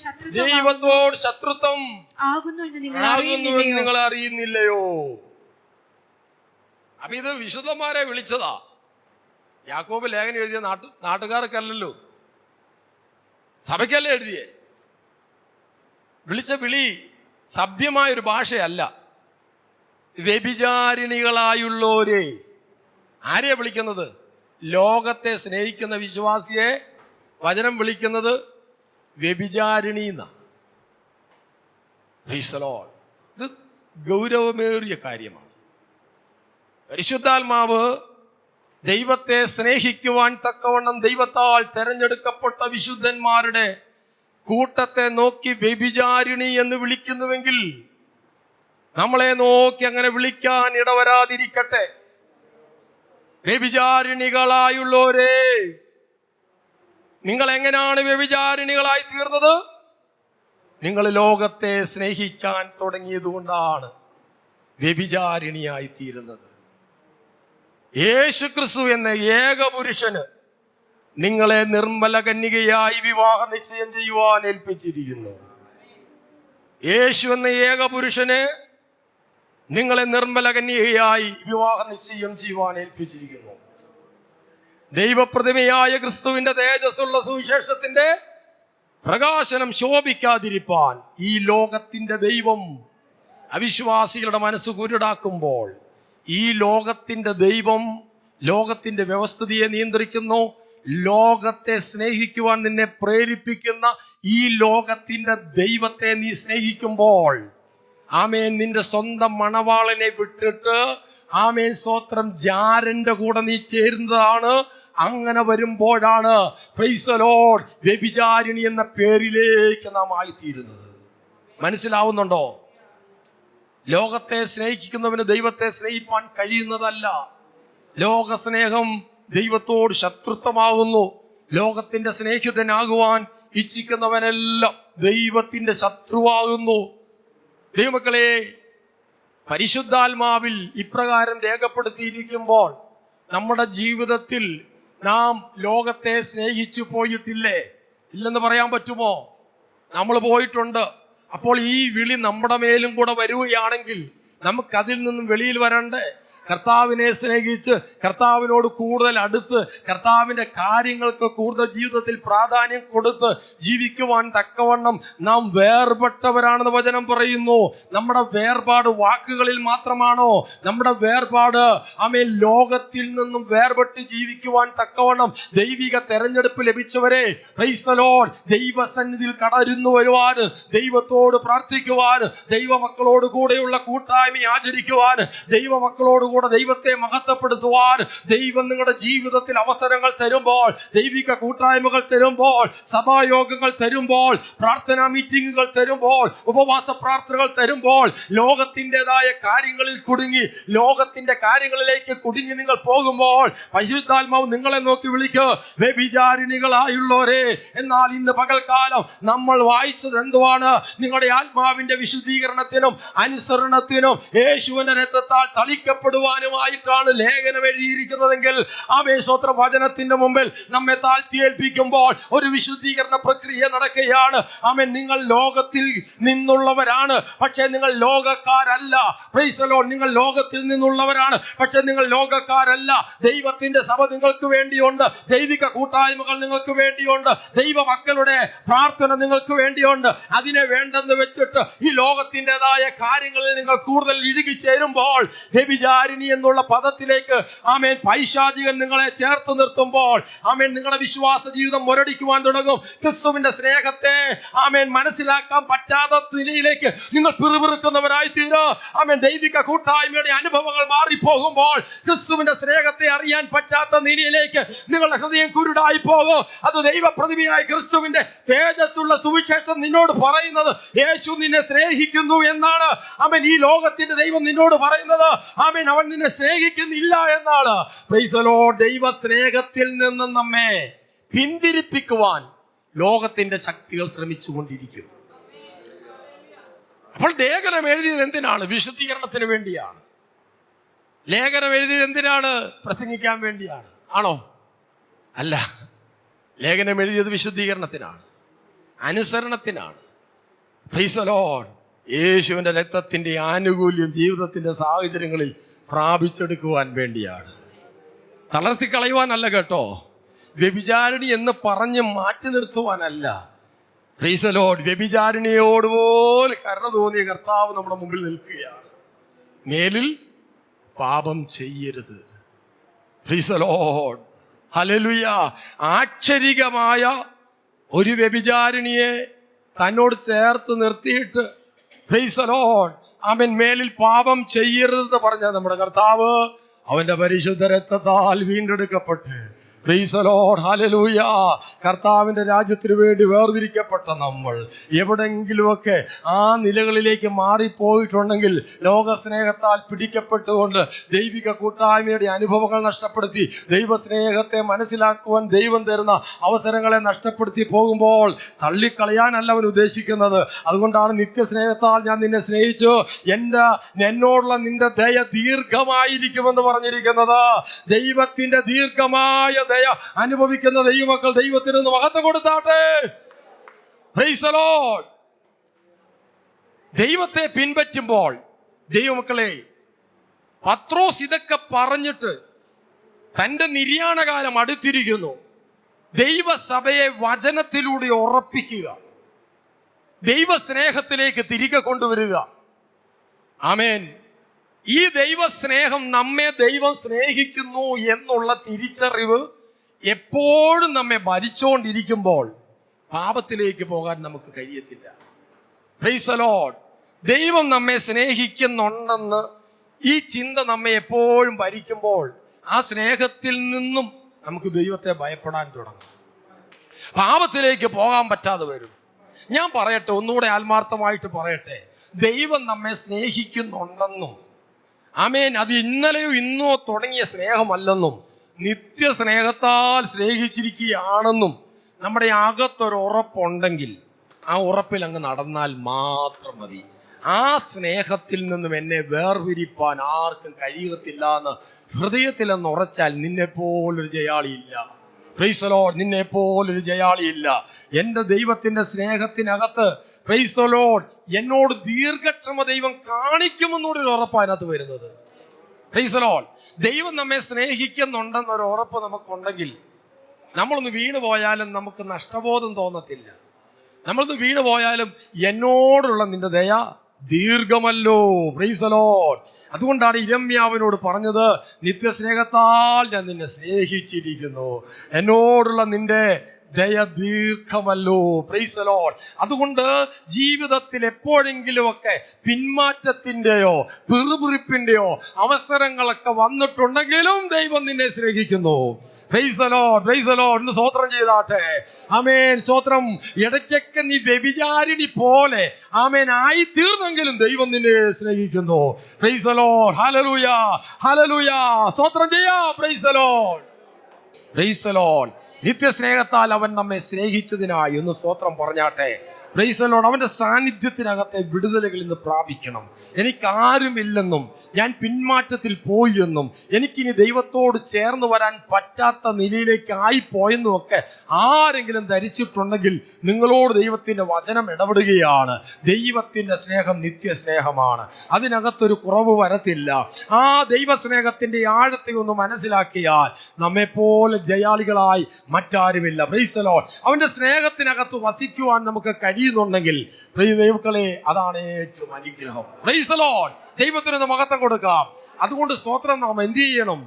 ശത്രുത്വം ആകുന്നുവെന്ന് നിങ്ങൾ അറിയുന്നില്ലയോ? അപ്പൊ ഇത് വിശുദ്ധന്മാരെ വിളിച്ചതാ. യാക്കോബ് ലേഖനം എഴുതിയ നാട്ടുകാർക്കല്ലല്ലോ, സഭയ്ക്കല്ലേ എഴുതിയേ. വിളിച്ച വിളി സഭ്യമായൊരു ഭാഷയല്ല. വ്യഭിചാരിണികളായുള്ളോരെ, ആരെയാ വിളിക്കുന്നത്? ലോകത്തെ സ്നേഹിക്കുന്ന വിശ്വാസിയെ വചനം വിളിക്കുന്നത് വ്യഭിചാരിണി എന്നാ. ഇത് ഗൗരവമേറിയ കാര്യമാണ്. പരിശുദ്ധാത്മാവ് ദൈവത്തെ സ്നേഹിക്കുവാൻ തക്കവണ്ണം ദൈവത്താൽ തെരഞ്ഞെടുക്കപ്പെട്ട വിശുദ്ധന്മാരുടെ കൂട്ടത്തെ നോക്കി വ്യഭിചാരിണി എന്ന് വിളിക്കുന്നുവെങ്കിൽ നമ്മളെ നോക്കി അങ്ങനെ വിളിക്കാൻ ഇടവരാതിരിക്കട്ടെ. വ്യഭിചാരിണികളായുള്ളോരേ, നിങ്ങൾ എങ്ങനെയാണ് വ്യഭിചാരിണികളായി തീർന്നത്? നിങ്ങൾ ലോകത്തെ സ്നേഹിക്കാൻ തുടങ്ങിയതുകൊണ്ടാണ് വ്യഭിചാരിണിയായി തീരുന്നത്. യേശു ക്രിസ്തു എന്ന ഏകപുരുഷന് നിങ്ങളെ നിർമ്മല കന്യകയായി വിവാഹ നിശ്ചയം ചെയ്യുവാൻ ഏൽപ്പിച്ചിരിക്കുന്നു. യേശു എന്ന ഏകപുരുഷന് നിങ്ങളെ നിർമ്മല കന്യകയായി വിവാഹ നിശ്ചയം ചെയ്യുവാൻ ഏൽപ്പിച്ചിരിക്കുന്നു. ദൈവപ്രതിമയായ ക്രിസ്തുവിന്റെ തേജസ്സുള്ള സുവിശേഷത്തിന്റെ പ്രകാശനം ശോഭിക്കാതിരിപ്പാൻ ഈ ലോകത്തിന്റെ ദൈവം അവിശ്വാസികളുടെ മനസ്സ് കുരുടാക്കുമ്പോൾ ഈ ലോകത്തിന്റെ ദൈവം ലോകത്തിന്റെ വ്യവസ്ഥിതിയെ നിയന്ത്രിക്കുന്നു. ലോകത്തെ സ്നേഹിക്കുവാൻ നിന്നെ പ്രേരിപ്പിക്കുന്ന ഈ ലോകത്തിന്റെ ദൈവത്തെ നീ സ്നേഹിക്കുമ്പോൾ ആമേൻ, നിന്റെ സ്വന്തം മണവാളനെ വിട്ടിട്ട് ആമേൻ സ്തോത്രം ജാരന്റെ കൂടെ നീ ചേരുന്നതാണ്. അങ്ങനെ വരുമ്പോഴാണ് പ്രൈസ് ദി ലോർഡ് വ്യഭിചാരിണി എന്ന പേരിലേക്ക് നാം ആയിത്തീരുന്നത്. മനസ്സിലാവുന്നുണ്ടോ? ലോകത്തെ സ്നേഹിക്കുന്നവന് ദൈവത്തെ സ്നേഹിപ്പാൻ കഴിയുന്നതല്ല. ലോക സ്നേഹം ദൈവത്തോട് ശത്രുത്വമാകുന്നു. ലോകത്തിന്റെ സ്നേഹിതനാകുവാൻ ഇച്ഛിക്കുന്നവനെല്ലാം ദൈവത്തിന്റെ ശത്രുവാകുന്നു. ദൈവമക്കളെ, പരിശുദ്ധാത്മാവിൽ ഇപ്രകാരം രേഖപ്പെടുത്തിയിരിക്കുമ്പോൾ നമ്മുടെ ജീവിതത്തിൽ നാം ലോകത്തെ സ്നേഹിച്ചു പോയിട്ടില്ലേ? ഇല്ലെന്ന് പറയാൻ പറ്റുമോ? നമ്മൾ പോയിട്ടുണ്ട്. അപ്പോൾ ഈ വിളി നമ്മുടെ മേലും കൂടെ വരികയാണെങ്കിൽ നമുക്കതിൽ നിന്നും വെളിയിൽ വരണ്ടേ? കർത്താവിനെ സ്നേഹിച്ച് കർത്താവിനോട് കൂടുതൽ അടുത്ത് കർത്താവിന്റെ കാര്യങ്ങൾക്ക് കൂടുതൽ ജീവിതത്തിൽ പ്രാധാന്യം കൊടുത്ത് ജീവിക്കുവാൻ തക്കവണ്ണം നാം വേർപെട്ടവരാണെന്ന് വചനം പറയുന്നു. നമ്മുടെ വേർപാട് വാക്കുകളിൽ മാത്രമാണോ? നമ്മുടെ വേർപാട് ലോകത്തിൽ നിന്നും വേർപെട്ട് ജീവിക്കുവാൻ തക്കവണ്ണം ദൈവിക തെരഞ്ഞെടുപ്പ് ലഭിച്ചവരെ, പ്രൈസ് ദി ലോർഡ്, ദൈവസന്നിധിയിൽ കടരുന്നു വരുവാൻ, ദൈവത്തോട് പ്രാർത്ഥിക്കുവാൻ, ദൈവമക്കളോട് കൂടെയുള്ള കൂട്ടായ്മ ആചരിക്കുവാൻ, ദൈവമക്കളോട് കൂടെ ദൈവത്തെ മഹത്വപ്പെടുത്തുവാൻ ദൈവം നിങ്ങളുടെ ജീവിതത്തിൽ അവസരങ്ങൾ തരുമ്പോൾ, ദൈവിക കൂട്ടായ്മകൾ തരുമ്പോൾ, സഭായോഗങ്ങൾ തരുമ്പോൾ, പ്രാർത്ഥനാ മീറ്റിങ്ങുകൾ തരുമ്പോൾ, ഉപവാസ പ്രാർത്ഥനകൾ തരുമ്പോൾ, ലോകത്തിൻ്റെതായ കാര്യങ്ങളിൽ കുടുങ്ങി ലോകത്തിന്റെ കാര്യങ്ങളിലേക്ക് കുടുങ്ങി നിങ്ങൾ പോകുമ്പോൾ പരിശുദ്ധാത്മാവ് നിങ്ങളെ നോക്കി വിളിക്കുക, വ്യഭിചാരിണികളായുള്ളവരെ. എന്നാൽ ഇന്ന് പകൽക്കാലം നമ്മൾ വായിച്ചത് എന്തുവാണ്? നിങ്ങളുടെ ആത്മാവിന്റെ വിശുദ്ധീകരണത്തിനും അനുസരണത്തിനും യേശുവിന്റെ രക്തത്താൽ തളിക്കപ്പെടുവാനുമായിട്ടാണ് ലേഖനം എഴുതിയിരിക്കുന്നതെങ്കിൽ ആമേൻ വചനത്തിന്റെ മുമ്പിൽ നമ്മെ താഴ്ത്തി ഏൽപ്പിക്കുമ്പോൾ ഒരു വിശുദ്ധീകരണ പ്രക്രിയ നടക്കുകയാണ്. ആമേൻ, നിങ്ങൾ ലോകത്തിൽ നിന്നുള്ളവരാണ്, പക്ഷേ നിങ്ങൾ ലോകക്കാരല്ല. പ്രൈസ് ദി ലോർഡ്, നിങ്ങൾ ലോകത്തിൽ നിന്നുള്ളവരാണ്, പക്ഷെ നിങ്ങൾ ലോകക്കാരല്ല. ദൈവത്തിന്റെ സഭ നിങ്ങൾക്ക് വേണ്ടിയുണ്ട്, ദൈവിക കൂട്ടായ്മകൾ നിങ്ങൾക്ക് വേണ്ടിയുണ്ട്, ദൈവ മക്കളുടെ പ്രാർത്ഥന നിങ്ങൾക്ക് വേണ്ടിയുണ്ട്. അതിനെ വേണ്ടെന്ന് വെച്ചിട്ട് ഈ ലോകത്തിൻ്റെതായ കാര്യങ്ങളിൽ നിങ്ങൾ കൂടുതൽ ഇഴുകി ചേരുമ്പോൾ, വ്യഭിചാരിണി എന്നുള്ള പദത്തിലേക്ക് ആമേൻ പൈശാചികൻ നിങ്ങളെ ചേർത്ത് നിർത്തുമ്പോൾ, ആമേൻ നിങ്ങളുടെ വിശ്വാസ ജീവിതം മുരടിക്കുവാൻ തുടങ്ങും. ക്രിസ്തുവിന്റെ സ്നേഹത്തെ ആമേൻ മനസ്സിലാക്കാൻ പറ്റാത്ത നിലയിലേക്ക് നിങ്ങൾ പിറുപിറുക്കുന്നവരായി തീരും. ആമേൻ, ദൈവിക കൂട്ടായ്മയുടെ അനുഭവങ്ങൾ മാറിപ്പോകുമ്പോൾ ക്രിസ്തുവിന്റെ സ്നേഹത്തെ അറിയാൻ പറ്റാത്ത നിലയിലേക്ക് നിങ്ങളുടെ ഹൃദയം കുരുടായി പോകും. അത് ദൈവ പ്രതിമയായ ക്രിസ്തുവിന്റെ തേജസ്സുള്ള സുവിശേഷം നിന്നോട് പറയുന്നത് യേശു നിന്നെ സ്നേഹിക്കുന്നു എന്നാണ്. ആമേൻ, ഈ ലോകത്തിന്റെ ദൈവം നിന്നോട് പറയുന്നത് ആമേൻ അവൻ നിന്നെ സ്നേഹിക്കുന്നില്ല എന്നാണ്. പ്രൈസ് ദി ലോർഡ്, ദൈവ സ്നേഹത്തിൽ നിന്ന് നമ്മെ പിന്തിരിപ്പിക്കുവാൻ ലോകത്തിന്റെ ശക്തികൾ ശ്രമിച്ചുകൊണ്ടിരിക്കും. അപ്പോൾ ലേഖനം എഴുതിയത് എന്തിനാണ്? വിശുദ്ധീകരണത്തിന് വേണ്ടിയാണ്. ലേഖനം എഴുതിയത് എന്തിനാണ്? പ്രസംഗിക്കാൻ വേണ്ടിയാണ് ആണോ? അല്ല, ലേഖനം എഴുതിയത് വിശുദ്ധീകരണത്തിനാണ്, അനുസരണത്തിനാണ്. പ്രൈസ് ദി ലോർഡ്, യേശുവിന്റെ രക്തത്തിന്റെ ആനുകൂല്യം ജീവിതത്തിന്റെ സാഹചര്യങ്ങളിൽ പ്രാപിച്ചെടുക്കുവാൻ വേണ്ടിയാണ്. തളർത്തി കളയുവാനല്ല കേട്ടോ, വ്യഭിചാരിണി എന്ന് പറഞ്ഞ് മാറ്റി നിർത്തുവാനല്ല. പ്രൈസ് ദി ലോർഡ്, വ്യഭിചാരിണിയോടുപോലെ കരുണ തോന്നിയ കർത്താവ് നമ്മുടെ മുമ്പിൽ നിൽക്കുകയാണ്. മേലിൽ പാപം ചെയ്യരുത്. പ്രൈസ് ദി ലോർഡ്, ഹല്ലേലൂയ. ആക്ഷരികമായ ഒരു വ്യഭിചാരിണിയെ തന്നോട് ചേർത്ത് നിർത്തിയിട്ട് പ്രൈസ് ദി ലോർഡ് ആമേൻ മേലിൽ പാപം ചെയ്യരുതെന്ന് പറഞ്ഞ നമ്മുടെ കർത്താവ് അവന്റെ പരിശുദ്ധ രക്തത്താൽ വീണ്ടെടുക്കപ്പെട്ട് പ്രൈസ് ദി ലോർഡ്, ഹല്ലേലൂയ, കർത്താവിന്റെ രാജ്യത്തിന് വേണ്ടി വേർതിരിക്കപ്പെട്ട നമ്മൾ എവിടെങ്കിലുമൊക്കെ ആ നിലകളിലേക്ക് മാറിപ്പോയിട്ടുണ്ടെങ്കിൽ, ലോകസ്നേഹത്താൽ പിടിക്കപ്പെട്ടുകൊണ്ട് ദൈവിക കൂട്ടായ്മയുടെ അനുഭവങ്ങൾ നഷ്ടപ്പെടുത്തി ദൈവസ്നേഹത്തെ മനസ്സിലാക്കുവാൻ ദൈവം തരുന്ന അവസരങ്ങളെ നഷ്ടപ്പെടുത്തി പോകുമ്പോൾ തള്ളിക്കളയാനല്ല അവൻ ഉദ്ദേശിക്കുന്നത്. അതുകൊണ്ടാണ് നിത്യസ്നേഹത്താൽ ഞാൻ നിന്നെ സ്നേഹിച്ചു, എന്നോടുള്ള നിന്റെ ദയ ദീർഘമായിരിക്കുമെന്ന് പറഞ്ഞിരിക്കുന്നത്. ദൈവത്തിന്റെ ദീർഘമായ അനുഭവിക്കുന്ന ദൈവമക്കൾ ദൈവത്തിന് മഹത്വം കൊടുത്താട്ടെ. Price the Lord. ദൈവത്തെ പിൻപറ്റുമ്പോൾ ദൈവമക്കളെ, പത്രോസ് ഇതൊക്കെ പറഞ്ഞിട്ട് തന്റെ നിര്യാണകാലം അടുത്തിരിക്കുന്നു. ദൈവസഭയെ വചനത്തിലൂടെ ഉറപ്പിക്കുക, ദൈവസ്നേഹത്തിലേക്ക് തിരികെ കൊണ്ടുവരിക. ആമേൻ. ഈ ദൈവസ്നേഹം, നമ്മെ ദൈവം സ്നേഹിക്കുന്നു എന്നുള്ള തിരിച്ചറിവ് എപ്പോഴും നമ്മെ ഭരിച്ചുകൊണ്ടിരിക്കുമ്പോൾ പാപത്തിലേക്ക് പോകാൻ നമുക്ക് കഴിയത്തില്ല. Price the Lord. ദൈവം നമ്മെ സ്നേഹിക്കുന്നുണ്ടെന്ന് ഈ ചിന്ത നമ്മെ എപ്പോഴും ഭരിക്കുമ്പോൾ ആ സ്നേഹത്തിൽ നിന്നും നമുക്ക് ദൈവത്തെ ഭയപ്പെടാൻ തുടങ്ങും. പാപത്തിലേക്ക് പോകാൻ പറ്റാതെ വരും. ഞാൻ പറയട്ടെ, ഒന്നുകൂടെ ആത്മാർത്ഥമായിട്ട് പറയട്ടെ, ദൈവം നമ്മെ സ്നേഹിക്കുന്നുണ്ടെന്നും ആമേൻ അത് ഇന്നലെയോ ഇന്നോ തുടങ്ങിയ സ്നേഹമല്ലെന്നും നിത്യസ്നേഹത്താൽ സ്നേഹിച്ചിരിക്കുകയാണെന്നും നമ്മുടെ അകത്തൊരു ഉറപ്പുണ്ടെങ്കിൽ ആ ഉറപ്പിൽ അങ്ങ് നടന്നാൽ മാത്രം മതി. ആ സ്നേഹത്തിൽ നിന്നും എന്നെ വേർപിരിപ്പാൻ ആർക്കും കഴിയത്തില്ല എന്ന് ഹൃദയത്തിലെന്ന് ഉറച്ചാൽ നിന്നെ പോലൊരു ജയാളിയില്ല. Price the Lord. നിന്നെ പോലൊരു ജയാളിയില്ല. എൻ്റെ ദൈവത്തിന്റെ സ്നേഹത്തിനകത്ത് പ്രൈസ് ദി ലോർഡ് എന്നോട് ദീർഘക്ഷമ ദൈവം കാണിക്കുമെന്നൊരു ഉറപ്പാണ് അതിനകത്ത് വരുന്നത്. Price the Lord. ദൈവം നമ്മെ സ്നേഹിക്കുന്നുണ്ടെന്നൊരു ഉറപ്പ് നമുക്കുണ്ടെങ്കിൽ നമ്മളൊന്ന് വീണു പോയാലും നമുക്ക് നഷ്ടബോധം തോന്നത്തില്ല. നമ്മളൊന്ന് വീണു പോയാലും എന്നോടുള്ള നിന്റെ ദയ ദീർഘമല്ലോ. Price the Lord. അതുകൊണ്ടാണ് യിരെമ്യാവിനോട് പറഞ്ഞത്, നിത്യസ്നേഹത്താൽ ഞാൻ നിന്നെ സ്നേഹിച്ചിരിക്കുന്നു, എന്നോടുള്ള നിന്റെ ദയ ദീർഘമല്ലോ. Price the Lord. അതുകൊണ്ട് ജീവിതത്തിൽ എപ്പോഴെങ്കിലുമൊക്കെ പിന്മാറ്റത്തിന്റെയോ പിറുപിറുപ്പിന്റെയോ അവസരങ്ങളൊക്കെ വന്നിട്ടുണ്ടെങ്കിലും ദൈവം നിന്നെ സ്നേഹിക്കുന്നു. Praise the Lord. Praise the Lord. ഇന്ന് സ്തോത്രം ചെയ്താട്ടെ. ആമേൻ. സ്തോത്രം. ഇടയ്ക്കൊക്കെ നീ വ്യഭിചാരിണി പോലെ ആമേൻ ആയി തീർന്നെങ്കിലും ദൈവം നിന്നെ സ്നേഹിക്കുന്നു. Praise the Lord. ഹല്ലേലൂയ, ഹല്ലേലൂയ. സ്തോത്രം ചെയ്യാം. Praise the Lord. Praise the Lord. നിത്യസ്നേഹത്താൽ അവൻ നമ്മെ സ്നേഹിച്ചതിനായി ഒന്ന് സ്തോത്രം പറഞ്ഞാട്ടെ. Praise the Lord. അവന്റെ സാന്നിധ്യത്തിനകത്തെ വിടുതലുകൾ ഇന്ന് പ്രാപിക്കണം. എനിക്കാരുമില്ലെന്നും ഞാൻ പിന്മാറ്റത്തിൽ പോയി എന്നും എനിക്കിനി ദൈവത്തോട് ചേർന്ന് വരാൻ പറ്റാത്ത നിലയിലേക്ക് ആയിപ്പോയെന്നും ഒക്കെ ആരെങ്കിലും ധരിച്ചിട്ടുണ്ടെങ്കിൽ നിങ്ങളോട് ദൈവത്തിന്റെ വചനം ഇടപെടുകയാണ്. ദൈവത്തിന്റെ സ്നേഹം നിത്യസ്നേഹമാണ്. അതിനകത്തൊരു കുറവ് വരത്തില്ല. ആ ദൈവസ്നേഹത്തിന്റെ ആഴത്തെ ഒന്ന് മനസ്സിലാക്കിയാൽ നമ്മെപ്പോലെ ജയാളികളായി മറ്റാരുമില്ല. Price the Lord. അവന്റെ സ്നേഹത്തിനകത്ത് വസിക്കുവാൻ നമുക്ക് കഴിയുന്നുണ്ടെങ്കിൽ പ്രിയ ദൈവങ്ങളെ, അതാണ് ഏറ്റവും അനുഗ്രഹം. Price the Lord. ദൈവത്തിന് മഹത്വം കൊടുക്കാം. അതുകൊണ്ട് സ്തോത്രം. നാം എന്ത് ചെയ്യണം?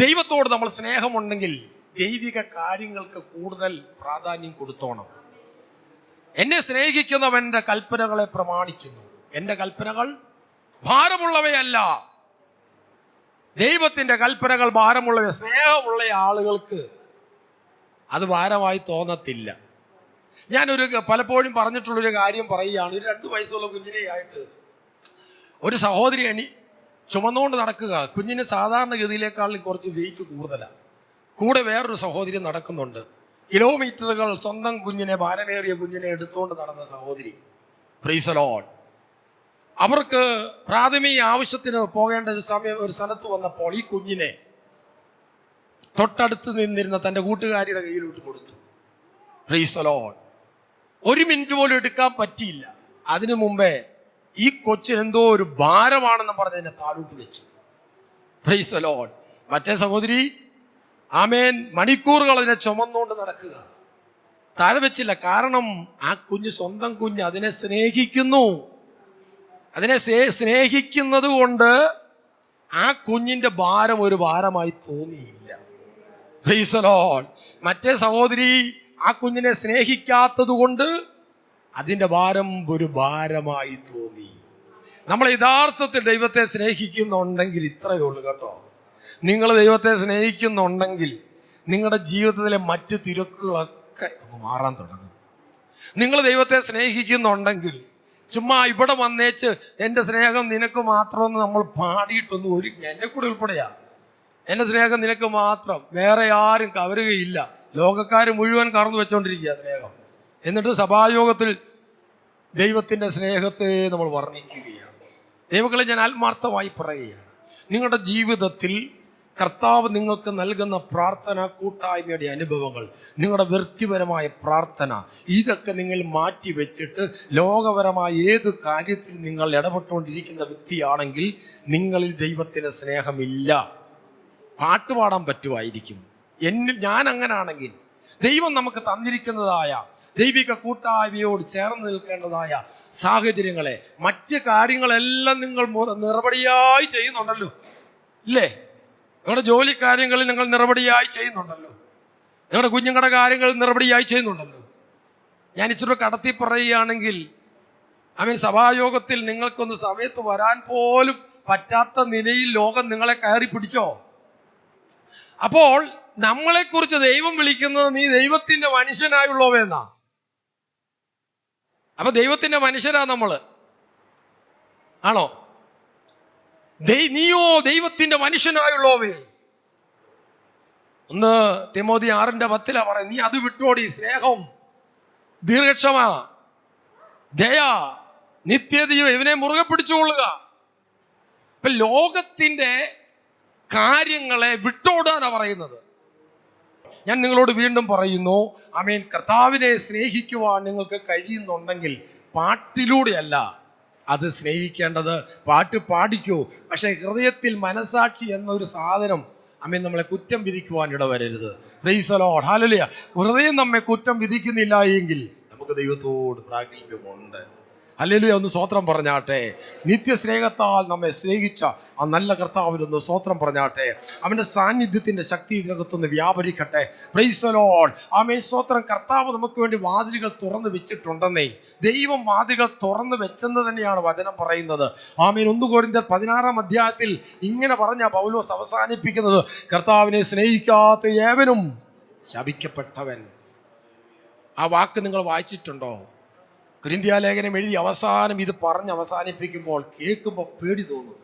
ദൈവത്തോട് നമ്മൾ സ്നേഹമുണ്ടെങ്കിൽ ദൈവിക കാര്യങ്ങൾക്ക് കൂടുതൽ പ്രാധാന്യം കൊടുത്തോണം. എന്നെ സ്നേഹിക്കുന്നവന്റെ കൽപ്പനകളെ പ്രമാണിക്കുന്നു. എന്റെ കൽപ്പനകൾ ഭാരമുള്ളവയല്ല. ദൈവത്തിന്റെ കൽപ്പനകൾ ഭാരമുള്ളവ. സ്നേഹമുള്ള ആളുകൾക്ക് അത് ഭാരമായി തോന്നത്തില്ല. ഞാനൊരു പലപ്പോഴും പറഞ്ഞിട്ടുള്ളൊരു കാര്യം പറയുകയാണ്. ഒരു 2 വയസ്സുള്ള കുഞ്ഞിനെയായിട്ട് ഒരു സഹോദരി ചുമന്നുകൊണ്ട് നടക്കുക. കുഞ്ഞിന് സാധാരണഗതിയിലേക്കാളും കുറച്ച് വെയിറ്റ് കൂടുതലാണ്. കൂടെ വേറൊരു സഹോദരി നടക്കുന്നുണ്ട്. കിലോമീറ്ററുകൾ സ്വന്തം കുഞ്ഞിനെ, ഭാരമേറിയ കുഞ്ഞിനെ എടുത്തുകൊണ്ട് നടന്ന സഹോദരി. Price the Lord. അവർക്ക് പ്രാഥമിക ആവശ്യത്തിന് പോകേണ്ട ഒരു സമയം ഒരു സ്ഥലത്ത് വന്നപ്പോൾ ഈ കുഞ്ഞിനെ തൊട്ടടുത്ത് നിന്നിരുന്ന തൻ്റെ കൂട്ടുകാരിയുടെ കയ്യിലോട്ട് കൊടുത്തു. Price the Lord. 1 മിനിറ്റ് പോലും എടുക്കാൻ പറ്റിയില്ല. അതിനു മുമ്പേ ഈ കൊച്ചിന് എന്തോ ഒരു ഭാരമാണെന്ന് പറഞ്ഞ് എന്നെ താഴോട്ട് വെച്ചു. Price the Lord. മറ്റേ സഹോദരി ആമേൻ മണിക്കൂറുകൾ അതിനെ ചുമന്നുകൊണ്ട് നടക്കുക. താഴെ വെച്ചില്ല. കാരണം ആ കുഞ്ഞ്, സ്വന്തം കുഞ്ഞ് അതിനെ സ്നേഹിക്കുന്നു. അതിനെ സ്നേഹിക്കുന്നത് കൊണ്ട് ആ കുഞ്ഞിന്റെ ഭാരം ഒരു ഭാരമായി തോന്നിയില്ല. Price the Lord. മറ്റേ സഹോദരി ആ കുഞ്ഞിനെ സ്നേഹിക്കാത്തത് കൊണ്ട് അതിന്റെ ഭാരം ഒരു ഭാരമായി തോന്നി. നമ്മൾ യഥാർത്ഥത്തിൽ ദൈവത്തെ സ്നേഹിക്കുന്നുണ്ടെങ്കിൽ ഇത്രയേ ഉള്ളൂ കേട്ടോ. നിങ്ങൾ ദൈവത്തെ സ്നേഹിക്കുന്നുണ്ടെങ്കിൽ നിങ്ങളുടെ ജീവിതത്തിലെ മറ്റു തിരക്കുകളൊക്കെ മാറാൻ തുടങ്ങും. നിങ്ങൾ ദൈവത്തെ സ്നേഹിക്കുന്നുണ്ടെങ്കിൽ ചുമ്മാ ഇവിടെ വന്നേച്ച് എൻ്റെ സ്നേഹം നിനക്ക് മാത്രമെന്ന് നമ്മൾ പാടിയിട്ടൊന്നും എന്നെ കൂടെ ഉൾപ്പെടെയാ. എൻ്റെ സ്നേഹം നിനക്ക് മാത്രം, വേറെ ആരും കവരുകയില്ല. ലോകക്കാർ മുഴുവൻ കറന്നു വെച്ചോണ്ടിരിക്കുക സ്നേഹം. എന്നിട്ട് സഭായോഗത്തിൽ ദൈവത്തിന്റെ സ്നേഹത്തെ നമ്മൾ വർണ്ണിക്കുകയാണ്. ദൈവങ്ങളെ, ഞാൻ ആത്മാർത്ഥമായി പറയുകയാണ്, നിങ്ങളുടെ ജീവിതത്തിൽ കർത്താവ് നിങ്ങൾക്ക് നൽകുന്ന പ്രാർത്ഥന കൂട്ടായ്മയുടെ അനുഭവങ്ങൾ, നിങ്ങളുടെ വ്യക്തിപരമായ പ്രാർത്ഥന, ഇതൊക്കെ നിങ്ങൾ മാറ്റി വെച്ചിട്ട് ലോകപരമായ ഏത് കാര്യത്തിൽ നിങ്ങൾ ഇടപെട്ടുകൊണ്ടിരിക്കുന്ന വ്യക്തിയാണെങ്കിൽ നിങ്ങളിൽ ദൈവത്തിന് സ്നേഹമില്ല. പാട്ടുപാടാൻ പറ്റുമായിരിക്കും. ഞാൻ അങ്ങനാണെങ്കിൽ ദൈവം നമുക്ക് തന്നിരിക്കുന്നതായ ദൈവിക കൂട്ടായ്മയോട് ചേർന്ന് നിൽക്കേണ്ടതായ സാഹചര്യങ്ങളെ, മറ്റ് കാര്യങ്ങളെല്ലാം നിങ്ങൾ നിറപടിയായി ചെയ്യുന്നുണ്ടല്ലോ, ഇല്ലേ? നിങ്ങളുടെ ജോലി കാര്യങ്ങളിൽ നിങ്ങൾ നിറപടിയായി ചെയ്യുന്നുണ്ടല്ലോ. നിങ്ങളുടെ കുഞ്ഞുങ്ങളുടെ കാര്യങ്ങൾ നിറപടിയായി ചെയ്യുന്നുണ്ടല്ലോ. ഞാൻ ഇച്ചിരി കടത്തി പറയുകയാണെങ്കിൽ, സഭായോഗത്തിൽ നിങ്ങൾക്കൊന്ന് സമയത്ത് വരാൻ പോലും പറ്റാത്ത നിലയിൽ ലോകം നിങ്ങളെ കയറി പിടിച്ചോ? അപ്പോൾ നമ്മളെക്കുറിച്ച് ദൈവം വിളിക്കുന്നത് നീ ദൈവത്തിന്റെ മനുഷ്യനായുള്ളവെന്നാ. അപ്പൊ ദൈവത്തിന്റെ മനുഷ്യരാ നമ്മള്, ആണോ? നീയോ ദൈവത്തിന്റെ മനുഷ്യനായുള്ളവേ. 1 തിമോത്തി 6:10 പറയും, നീ അത് വിട്ടോടി. സ്നേഹം, ദീർഘക്ഷമ, ദയ, നിത്യതയും ഇവനെ മുറുകെ പിടിച്ചുകൊള്ളുക. ഇപ്പൊ ലോകത്തിന്റെ കാര്യങ്ങളെ വിട്ടോടാനാ പറയുന്നത്. ഞാൻ നിങ്ങളോട് വീണ്ടും പറയുന്നു, ആമേൻ, കർത്താവിനെ സ്നേഹിക്കുവാൻ നിങ്ങൾക്ക് കഴിയുന്നുണ്ടെങ്കിൽ പാട്ടിലൂടെയല്ല അത് സ്നേഹിക്കേണ്ടത്. പാട്ട് പാടിക്കൂ, പക്ഷേ ഹൃദയത്തിൽ മനസാക്ഷി എന്നൊരു സാധനം ആമേൻ നമ്മളെ കുറ്റം വിധിക്കുവാൻ ഇടവരരുത്. പ്രൈസ് ദി ലോർഡ്, ഹല്ലേലൂയ. ഹൃദയം നമ്മെ കുറ്റം വിധിക്കുന്നില്ല എങ്കിൽ നമുക്ക് ദൈവത്തോട് പ്രാഗൽഭ്യമുണ്ട്. ഹല്ലേലൂയ. ഒന്ന് സ്തോത്രം പറഞ്ഞാട്ടെ. നിത്യസ്നേഹത്താൽ നമ്മെ സ്നേഹിച്ച ആ നല്ല കർത്താവിനൊന്ന് സ്തോത്രം പറഞ്ഞാട്ടെ. അവൻ്റെ സാന്നിധ്യത്തിൻ്റെ ശക്തി ഇതിനകത്തൊന്ന് വ്യാപരിക്കട്ടെ. പ്രൈസ് ദി ലോർഡ്, ആമേൻ, സ്തോത്രം. കർത്താവ് നമുക്ക് വേണ്ടി വാതിലുകൾ തുറന്നു വെച്ചിട്ടുണ്ടെന്നേ. ദൈവം വാതിലുകൾ തുറന്നു വെച്ചെന്ന് തന്നെയാണ് വചനം പറയുന്നത്. ആമേൻ. 1 കൊരിന്ത്യർ 16-ാം അധ്യായത്തിൽ ഇങ്ങനെ പറഞ്ഞ പൗലോസ് അവസാനിപ്പിക്കുന്നത്, കർത്താവിനെ സ്നേഹിക്കാത്ത ഏവനും ശപിക്കപ്പെട്ടവൻ. ആ വാക്ക് നിങ്ങൾ വായിച്ചിട്ടുണ്ടോ? കൊരിന്ത്യാലേഖനം എഴുതി അവസാനം ഇത് പറഞ്ഞ് അവസാനിപ്പിക്കുമ്പോൾ കേൾക്കുമ്പോൾ പേടി തോന്നും.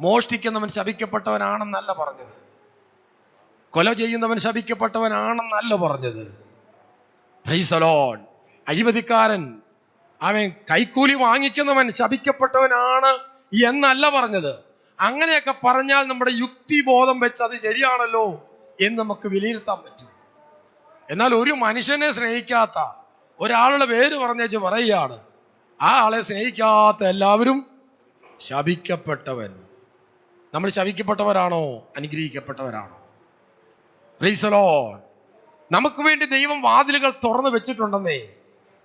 മോഷ്ടിക്കുന്നവൻ ശപിക്കപ്പെട്ടവനാണെന്നല്ല പറഞ്ഞത്, കൊല ചെയ്യുന്നവൻ ശപിക്കപ്പെട്ടവനാണെന്നല്ല പറഞ്ഞത്. Price the Lord. അഴിമതിക്കാരൻ, അവൻ കൈക്കൂലി വാങ്ങിക്കുന്നവൻ ശപിക്കപ്പെട്ടവനാണ് എന്നല്ല പറഞ്ഞത്. അങ്ങനെയൊക്കെ പറഞ്ഞാൽ നമ്മുടെ യുക്തിബോധം വെച്ച് അത് ശരിയാണല്ലോ എന്ന് നമുക്ക് വിലയിരുത്താൻ പറ്റും. എന്നാൽ ഒരു മനുഷ്യനെ സ്നേഹിക്കാത്ത ഒരാളുടെ പേര് പറഞ്ഞേച്ച് പറയുകയാണ്, ആ ആളെ സ്നേഹിക്കാത്ത എല്ലാവരും ശപിക്കപ്പെട്ടവൻ. നമ്മൾ ശപിക്കപ്പെട്ടവരാണോ അനുഗ്രഹിക്കപ്പെട്ടവരാണോ? Praise the lord. നമുക്ക് വേണ്ടി ദൈവം വാതിലുകൾ തുറന്നു വെച്ചിട്ടുണ്ടെന്നേ.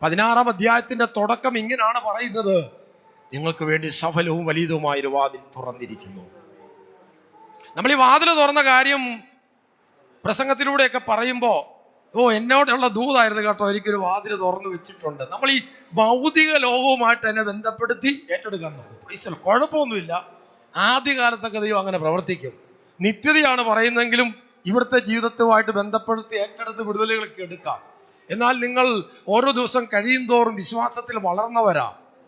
16-ാം അധ്യായത്തിന്റെ തുടക്കം ഇങ്ങനെയാണ് പറയുന്നത്, നിങ്ങൾക്ക് വേണ്ടി സഫലവും വലിയതുമായൊരു വാതിൽ തുറന്നിരിക്കുന്നു. നമ്മൾ ഈ വാതിൽ തുറന്ന കാര്യം പ്രസംഗത്തിലൂടെയൊക്കെ പറയുമ്പോൾ, എന്നോടുള്ള ദൂതായിരുന്നു കേട്ടോ, എനിക്കൊരു വാതിൽ തുറന്നു വെച്ചിട്ടുണ്ട്. നമ്മൾ ഈ ഭൗതിക ലോകവുമായിട്ട് എന്നെ ബന്ധപ്പെടുത്തി ഏറ്റെടുക്കാൻ നോക്കും. പ്രൈസ്, കുഴപ്പമൊന്നുമില്ല. ആദ്യകാലത്തൊക്കെ ദൈവം അങ്ങനെ പ്രവർത്തിക്കും. നിത്യതയാണ് പറയുന്നെങ്കിലും ഇവിടുത്തെ ജീവിതത്തുമായിട്ട് ബന്ധപ്പെടുത്തി ഏറ്റെടുത്ത് വിടുതലുകളൊക്കെ എടുക്കാം. എന്നാൽ നിങ്ങൾ ഓരോ ദിവസം കഴിയും തോറും വിശ്വാസത്തിൽ വളർന്നവരാ,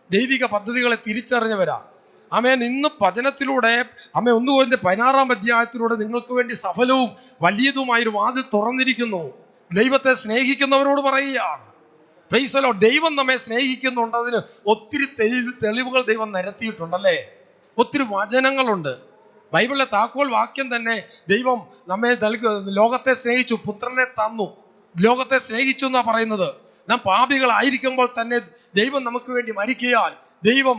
ദൈവിക പദ്ധതികളെ തിരിച്ചറിഞ്ഞവരാ. ആമേൻ. ഇന്ന് വചനത്തിലൂടെ, ആമേൻ, 1 കൊരിന്ത്യർ 16-ാം അധ്യായത്തിലൂടെ നിങ്ങൾക്ക് വേണ്ടി സഫലവും വലിയതുമായൊരു വാതിൽ തുറന്നിരിക്കുന്നു. ദൈവത്തെ സ്നേഹിക്കുന്നവരോട് പറയുകയാണ്. Price the Lord. ദൈവം നമ്മെ സ്നേഹിക്കുന്നുണ്ടതിന് ഒത്തിരി തെളിവുകൾ ദൈവം നിരത്തിയിട്ടുണ്ടല്ലേ. ഒത്തിരി വചനങ്ങളുണ്ട്. ബൈബിളിലെ താക്കോൽ വാക്യം തന്നെ ദൈവം നമ്മെ ലോകത്തെ സ്നേഹിച്ചു, പുത്രനെ തന്നു. ലോകത്തെ സ്നേഹിച്ചു എന്നാ പറയുന്നത്. നാം പാപികളായിരിക്കുമ്പോൾ തന്നെ ദൈവം നമുക്ക് വേണ്ടി മരിക്കയാൽ ദൈവം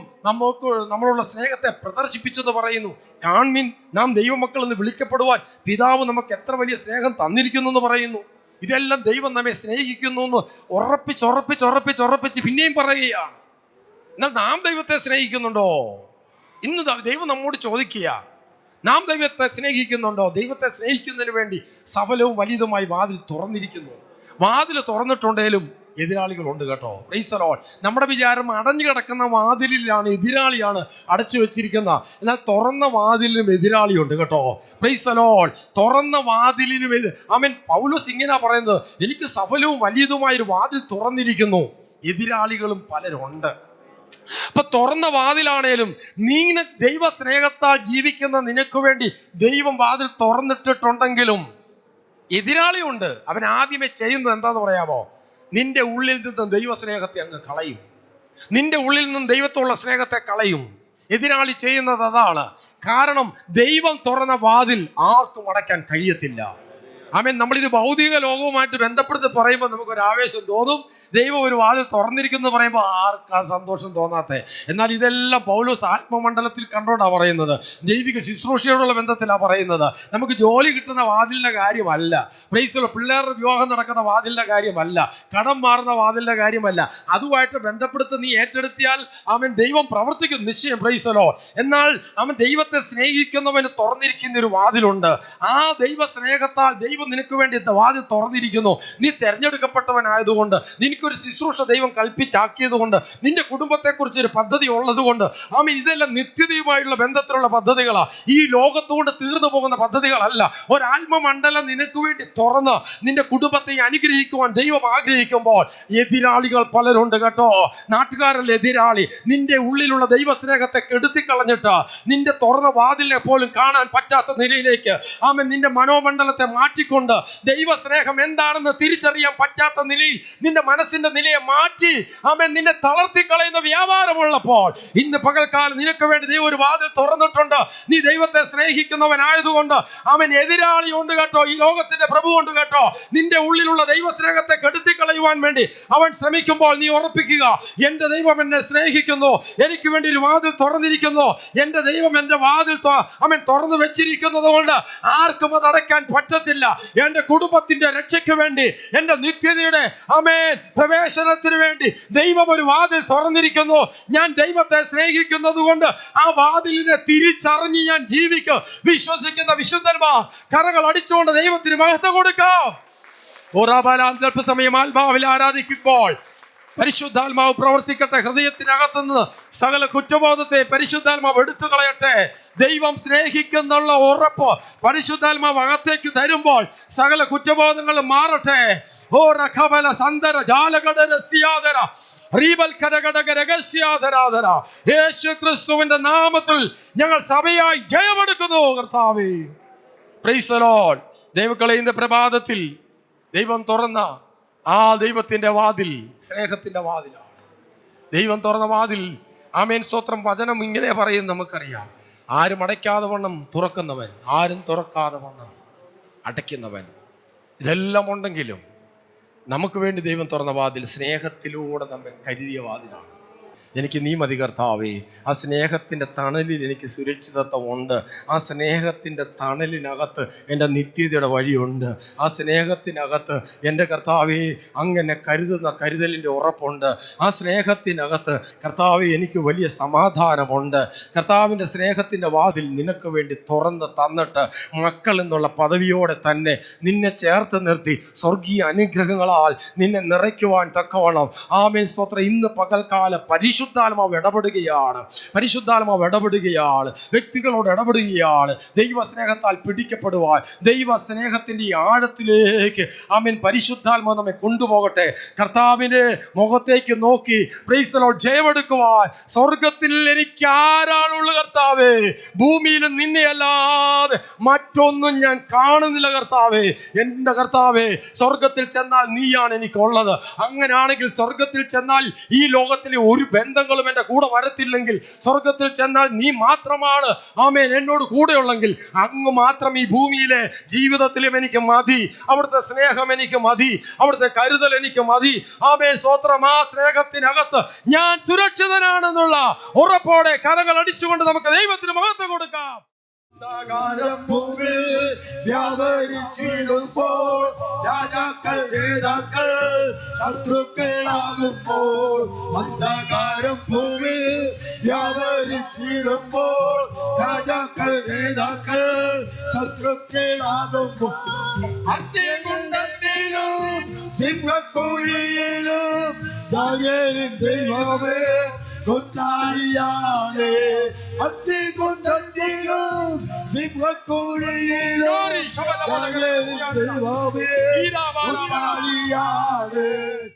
നമ്മളുള്ള സ്നേഹത്തെ പ്രദർശിപ്പിച്ചെന്ന് പറയുന്നു. കാൺമിൻ, നാം ദൈവമക്കൾ എന്ന് വിളിക്കപ്പെടുവാൻ പിതാവ് നമുക്ക് എത്ര വലിയ സ്നേഹം തന്നിരിക്കുന്നു എന്ന് പറയുന്നു. ഇതെല്ലാം ദൈവം നമ്മെ സ്നേഹിക്കുന്നു എന്ന് ഉറപ്പിച്ച് പിന്നെയും പറയുകയാണ്. എന്നാൽ നാം ദൈവത്തെ സ്നേഹിക്കുന്നുണ്ടോ? ഇന്ന് ദൈവം നമ്മോട് ചോദിക്കുക, നാം ദൈവത്തെ സ്നേഹിക്കുന്നുണ്ടോ? ദൈവത്തെ സ്നേഹിക്കുന്നതിന് വേണ്ടി സഫലവും വലിയതുമായി വാതിൽ തുറന്നിരിക്കുന്നു. വാതിൽ തുറന്നിട്ടുണ്ടെങ്കിലും എതിരാളികളുണ്ട് കേട്ടോ. Price the Lord. നമ്മുടെ വിചാരം അടഞ്ഞു കിടക്കുന്ന വാതിലിലാണ് എതിരാളിയാണ് അടച്ചു വെച്ചിരിക്കുന്ന. എന്നാൽ തുറന്ന വാതിലിനും എതിരാളിയുണ്ട് കേട്ടോ. Price the Lord. തുറന്ന വാതിലിനും ആമേൻ. പൗലോസ് ഇങ്ങനെയാ പറയുന്നത്, എനിക്ക് സഫലവും വലിയതുമായൊരു വാതിൽ തുറന്നിരിക്കുന്നു, എതിരാളികളും പലരുണ്ട്. അപ്പൊ തുറന്ന വാതിലാണേലും നീ ദൈവ സ്നേഹത്താൽ ജീവിക്കുന്ന നിനക്ക് വേണ്ടി ദൈവം വാതിൽ തുറന്നിട്ടിട്ടുണ്ടെങ്കിലും എതിരാളിയുണ്ട്. അവൻ ആദ്യമേ ചെയ്യുന്നത് എന്താന്ന് പറയാമോ? നിന്റെ ഉള്ളിൽ നിന്ന് ദൈവസ്നേഹത്തെ അങ്ങ് കളയും. നിന്റെ ഉള്ളിൽ നിന്നും ദൈവത്തോടുള്ള സ്നേഹത്തെ കളയും. എതിരാളി ചെയ്യുന്നത് അതാണ്. കാരണം ദൈവം തുറന്ന വാതിൽ ആർക്കും അടയ്ക്കാൻ കഴിയത്തില്ല. ആമേൻ. നമ്മളിത് ഭൗതിക ലോകവുമായിട്ട് ബന്ധപ്പെടുത്തി പറയുമ്പോൾ നമുക്കൊരു ആവേശം തോന്നും. ദൈവം ഒരു വാതിൽ തുറന്നിരിക്കുന്നു പറയുമ്പോൾ ആർക്കാ സന്തോഷം തോന്നാത്തെ? എന്നാൽ ഇതെല്ലാം പൗലോസ് ആത്മമണ്ഡലത്തിൽ കണ്ടോണ്ടാണ് പറയുന്നത്. ദൈവിക ശുശ്രൂഷയോടുള്ള ബന്ധത്തിലാണ് പറയുന്നത്. നമുക്ക് ജോലി കിട്ടുന്ന വാതിലിൻ്റെ കാര്യമല്ല, പ്രൈസ്, പിള്ളേരുടെ വിവാഹം നടക്കുന്ന വാതിലിൻ്റെ കാര്യമല്ല, കടം മാറുന്ന വാതിലിൻ്റെ കാര്യമല്ല. അതുമായിട്ട് ബന്ധപ്പെടുത്തി നീ ഏറ്റെടുത്തിയാൽ അവൻ ദൈവം പ്രവർത്തിക്കും നിശ്ചയം. പ്രൈസലോ. എന്നാൽ അവൻ ദൈവത്തെ സ്നേഹിക്കുന്നവന് തുറന്നിരിക്കുന്ന ഒരു വാതിലുണ്ട്. ആ ദൈവ സ്നേഹത്താൽ ദൈവം നിനക്ക് വേണ്ടി വാതിൽ തുറന്നിരിക്കുന്നു. നീ തെരഞ്ഞെടുക്കപ്പെട്ടവനായതുകൊണ്ട്, നിനക്കൊരു ശുശ്രൂഷ ദൈവം കൽപ്പിച്ചാക്കിയത് കൊണ്ട്, നിന്റെ കുടുംബത്തെക്കുറിച്ച് ഒരു പദ്ധതി ഉള്ളത് കൊണ്ട്, ആമേൻ, ഇതെല്ലാം നിത്യതയുമായുള്ള ബന്ധത്തിലുള്ള പദ്ധതികളാണ്. ഈ ലോകത്തോട് തീർന്നു പോകുന്ന പദ്ധതികളല്ല. ഒരാത്മമണ്ഡലം നിനക്ക് വേണ്ടി തുറന്ന് നിന്റെ കുടുംബത്തെ അനുഗ്രഹിക്കുവാൻ ദൈവം ആഗ്രഹിക്കുമ്പോൾ എതിരാളികൾ പലരുണ്ട് കേട്ടോ. നാട്ടുകാരല്ല എതിരാളി. നിന്റെ ഉള്ളിലുള്ള ദൈവസ്നേഹത്തെ കെടുത്തിക്കളഞ്ഞിട്ട് നിന്റെ തുറന്ന വാതിലിനെ പോലും കാണാൻ പറ്റാത്ത നിലയിലേക്ക് ആമേൻ നിന്റെ മനോമണ്ഡലത്തെ മാറ്റി മാറ്റിക്കൊണ്ട് ദൈവസ്നേഹം എന്താണെന്ന് തിരിച്ചറിയാൻ പറ്റാത്ത നിലയിൽ നിന്റെ മനസ്സിന്റെ നിലയെ മാറ്റി ആമേൻ നിന്നെ തളർത്തിക്കളയുന്ന വ്യാപാരമുള്ളപ്പോൾ ഇന്ന് പകൽക്കാലം നിനക്ക് വേണ്ടി ദൈവം ഒരു വാതിൽ തുറന്നിട്ടുണ്ട്. നീ ദൈവത്തെ സ്നേഹിക്കുന്നവനായതുകൊണ്ട് അവൻ എതിരാളി ഉണ്ട് കേട്ടോ, ഈ ലോകത്തിന്റെ പ്രഭു ഉണ്ട് കേട്ടോ. നിന്റെ ഉള്ളിലുള്ള ദൈവസ്നേഹത്തെ കെടുത്തിക്കളയുവാൻ വേണ്ടി അവൻ ശ്രമിക്കുമ്പോൾ നീ ഉറപ്പിക്കുക, എന്റെ ദൈവം എന്നെ സ്നേഹിക്കുന്നു, എനിക്ക് വേണ്ടി ഒരു വാതിൽ തുറന്നിരിക്കുന്നു, എന്റെ ദൈവം എന്റെ വാതിൽ അവൻ തുറന്നു വെച്ചിരിക്കുന്നത് കൊണ്ട് ആർക്കും അത് അടയ്ക്കാൻ പറ്റത്തില്ല. എന്റെ കുടുംബത്തിന്റെ രക്ഷയ്ക്ക് വേണ്ടി, എന്റെ നിത്യതയുടെ ആമേൻ പ്രവേശനത്തിന് വേണ്ടി ദൈവം ഒരു വാതിൽ തുറന്നിരിക്കുന്നു. ഞാൻ ദൈവത്തെ സ്നേഹിക്കുന്നത് കൊണ്ട് ആ വാതിലിനെ തിരിച്ചറിഞ്ഞ് ഞാൻ ജീവിക്കും. വിശ്വസിക്കുന്ന വിശുദ്ധന്മാർ കരങ്ങൾ അടിച്ചുകൊണ്ട് ദൈവത്തിന് മഹത്വം കൊടുക്കാം. അല്പസമയം ആത്മാവിൽ ആരാധിക്കുമ്പോൾ പരിശുദ്ധാത്മാവ് പ്രവർത്തിക്കട്ടെ. ഹൃദയത്തിനകത്തുനിന്ന് സകല കുറ്റബോധത്തെ പരിശുദ്ധാത്മാവ് എടുത്തു കളയട്ടെ. ദൈവം സ്നേഹിക്കുന്നുള്ള ഉറപ്പ് പരിശുദ്ധാത്മാവ് അകത്തേക്ക് തരുമ്പോൾ സകല കുറ്റബോധങ്ങളും മാറട്ടെ. ഓ രഖബല സന്ദര ജാലകടരസ്യാദര റീബൽകരകടകരഗസ്യാദരാദര യേശുക്രിസ്തുവിന്റെ നാമത്തിൽ ഞങ്ങൾ സഭയായി ജയമെടുക്കുന്നു കർത്താവേ. Price the Lord. ദൈവമക്കളെ, ഇന്ന് പ്രഭാതത്തിൽ ദൈവം തുറന്ന ആ ദൈവത്തിന്റെ വാതിൽ സ്നേഹത്തിന്റെ വാതിലാണ്. ദൈവം തുറന്ന വാതിൽ ആമേൻ സ്തോത്രം. വചനം ഇങ്ങനെ പറയും, നമുക്കറിയാം, ആരും അടയ്ക്കാതെ വണ്ണം തുറക്കുന്നവൻ, ആരും തുറക്കാതെ വണ്ണം അടയ്ക്കുന്നവൻ. ഇതെല്ലാം ഉണ്ടെങ്കിലും നമുക്ക് വേണ്ടി ദൈവം തുറന്ന വാതിൽ സ്നേഹത്തിലൂടെ നമ്മെ കരുതിയ വാതിലാണ്. എനിക്ക് നീ മതി കർത്താവേ. ആ സ്നേഹത്തിൻ്റെ തണലിൽ എനിക്ക് സുരക്ഷിതത്വം ഉണ്ട്. ആ സ്നേഹത്തിൻ്റെ തണലിനകത്ത് എൻ്റെ നിത്യതയുടെ വഴിയുണ്ട്. ആ സ്നേഹത്തിനകത്ത് എൻ്റെ കർത്താവേ അങ്ങനെ കരുതുന്ന കരുതലിൻ്റെ ഉറപ്പുണ്ട്. ആ സ്നേഹത്തിനകത്ത് കർത്താവേ എനിക്ക് വലിയ സമാധാനമുണ്ട്. കർത്താവിൻ്റെ സ്നേഹത്തിൻ്റെ വാതിൽ നിനക്ക് വേണ്ടി തുറന്ന് തന്നിട്ട് മക്കൾ എന്നുള്ള പദവിയോടെ തന്നെ നിന്നെ ചേർത്ത് നിർത്തി സ്വർഗീയ അനുഗ്രഹങ്ങളാൽ നിന്നെ നിറയ്ക്കുവാൻ തക്കവണ്ണം ആമേൻ സ്തോത്രം. ഇന്ന് പകൽക്കാല പരിശുദ്ധാത്മാവ് ഇടപെടുകയാണ്. പരിശുദ്ധാത്മാവ് ഇടപെടുകയാണ്, വ്യക്തികളോട് ഇടപെടുകയാണ്. ദൈവസ്നേഹത്താൽ പിടിക്കപ്പെടുവാൻ, ദൈവസ്നേഹത്തിൻ്റെ ഈ ആഴത്തിലേക്ക് ആമേൻ പരിശുദ്ധാത്മാവ് നമ്മെ കൊണ്ടുപോകട്ടെ. കർത്താവിൻ്റെ മുഖത്തേക്ക് നോക്കി പ്രൈസ് ദി ലോർഡ് ജയമെടുക്കുവാൻ. സ്വർഗത്തിൽ എനിക്ക് ആരാണുള്ള കർത്താവേ, ഭൂമിയിലും നിന്നെ അല്ലാതെ മറ്റൊന്നും ഞാൻ കാണുന്നില്ല കർത്താവേ. എൻ്റെ കർത്താവേ, സ്വർഗത്തിൽ ചെന്നാൽ നീയാണ് എനിക്കുള്ളത്. അങ്ങനെയാണെങ്കിൽ സ്വർഗത്തിൽ ചെന്നാൽ ഈ ലോകത്തിലെ ഒരു ബന്ധങ്ങളും എൻ്റെ കൂടെ വരത്തില്ലെങ്കിൽ, സ്വർഗത്തിൽ ചെന്നാൽ നീ മാത്രമാണ് ആമേൻ എന്നോട് കൂടെയുള്ളെങ്കിൽ, അങ്ങ് മാത്രം ഈ ഭൂമിയിലെ ജീവിതത്തിലും എനിക്ക് മതി. അവിടുത്തെ സ്നേഹം എനിക്ക് മതി, അവിടുത്തെ കരുതൽ എനിക്ക് മതി. ആമേൻ സ്തോത്രം. ആ സ്നേഹത്തിനകത്ത് ഞാൻ സുരക്ഷിതനാണെന്നുള്ള ഉറപ്പോടെ കരങ്ങൾ അടിച്ചുകൊണ്ട് നമുക്ക് ദൈവത്തിന് മഹത്വം കൊടുക്കാം. വ്യാപരിച്ചിടുമ്പോൾ രാജാക്കൾ നേതാക്കൾ ശത്രുക്കളാകുമ്പോൾ, അന്ധകാരം ഭൂമിൽ വ്യാപരിച്ചിടുമ്പോൾ രാജാക്കൾ നേതാക്കൾ ശത്രുക്കളാകുമ്പോൾ, അത്യകുണ്ടത്തിലും സിംഹക്കുഴിയിലും ദാനിയേലിൻ ദൈവമേ കൊട്ടാളിയാണ്. അത്യകുണ്ടത്തിലും സിംഹക്കുഴിയിലും ദാനിയേലിൻ ദൈവമേ കൊട്ടാളിയാണ്.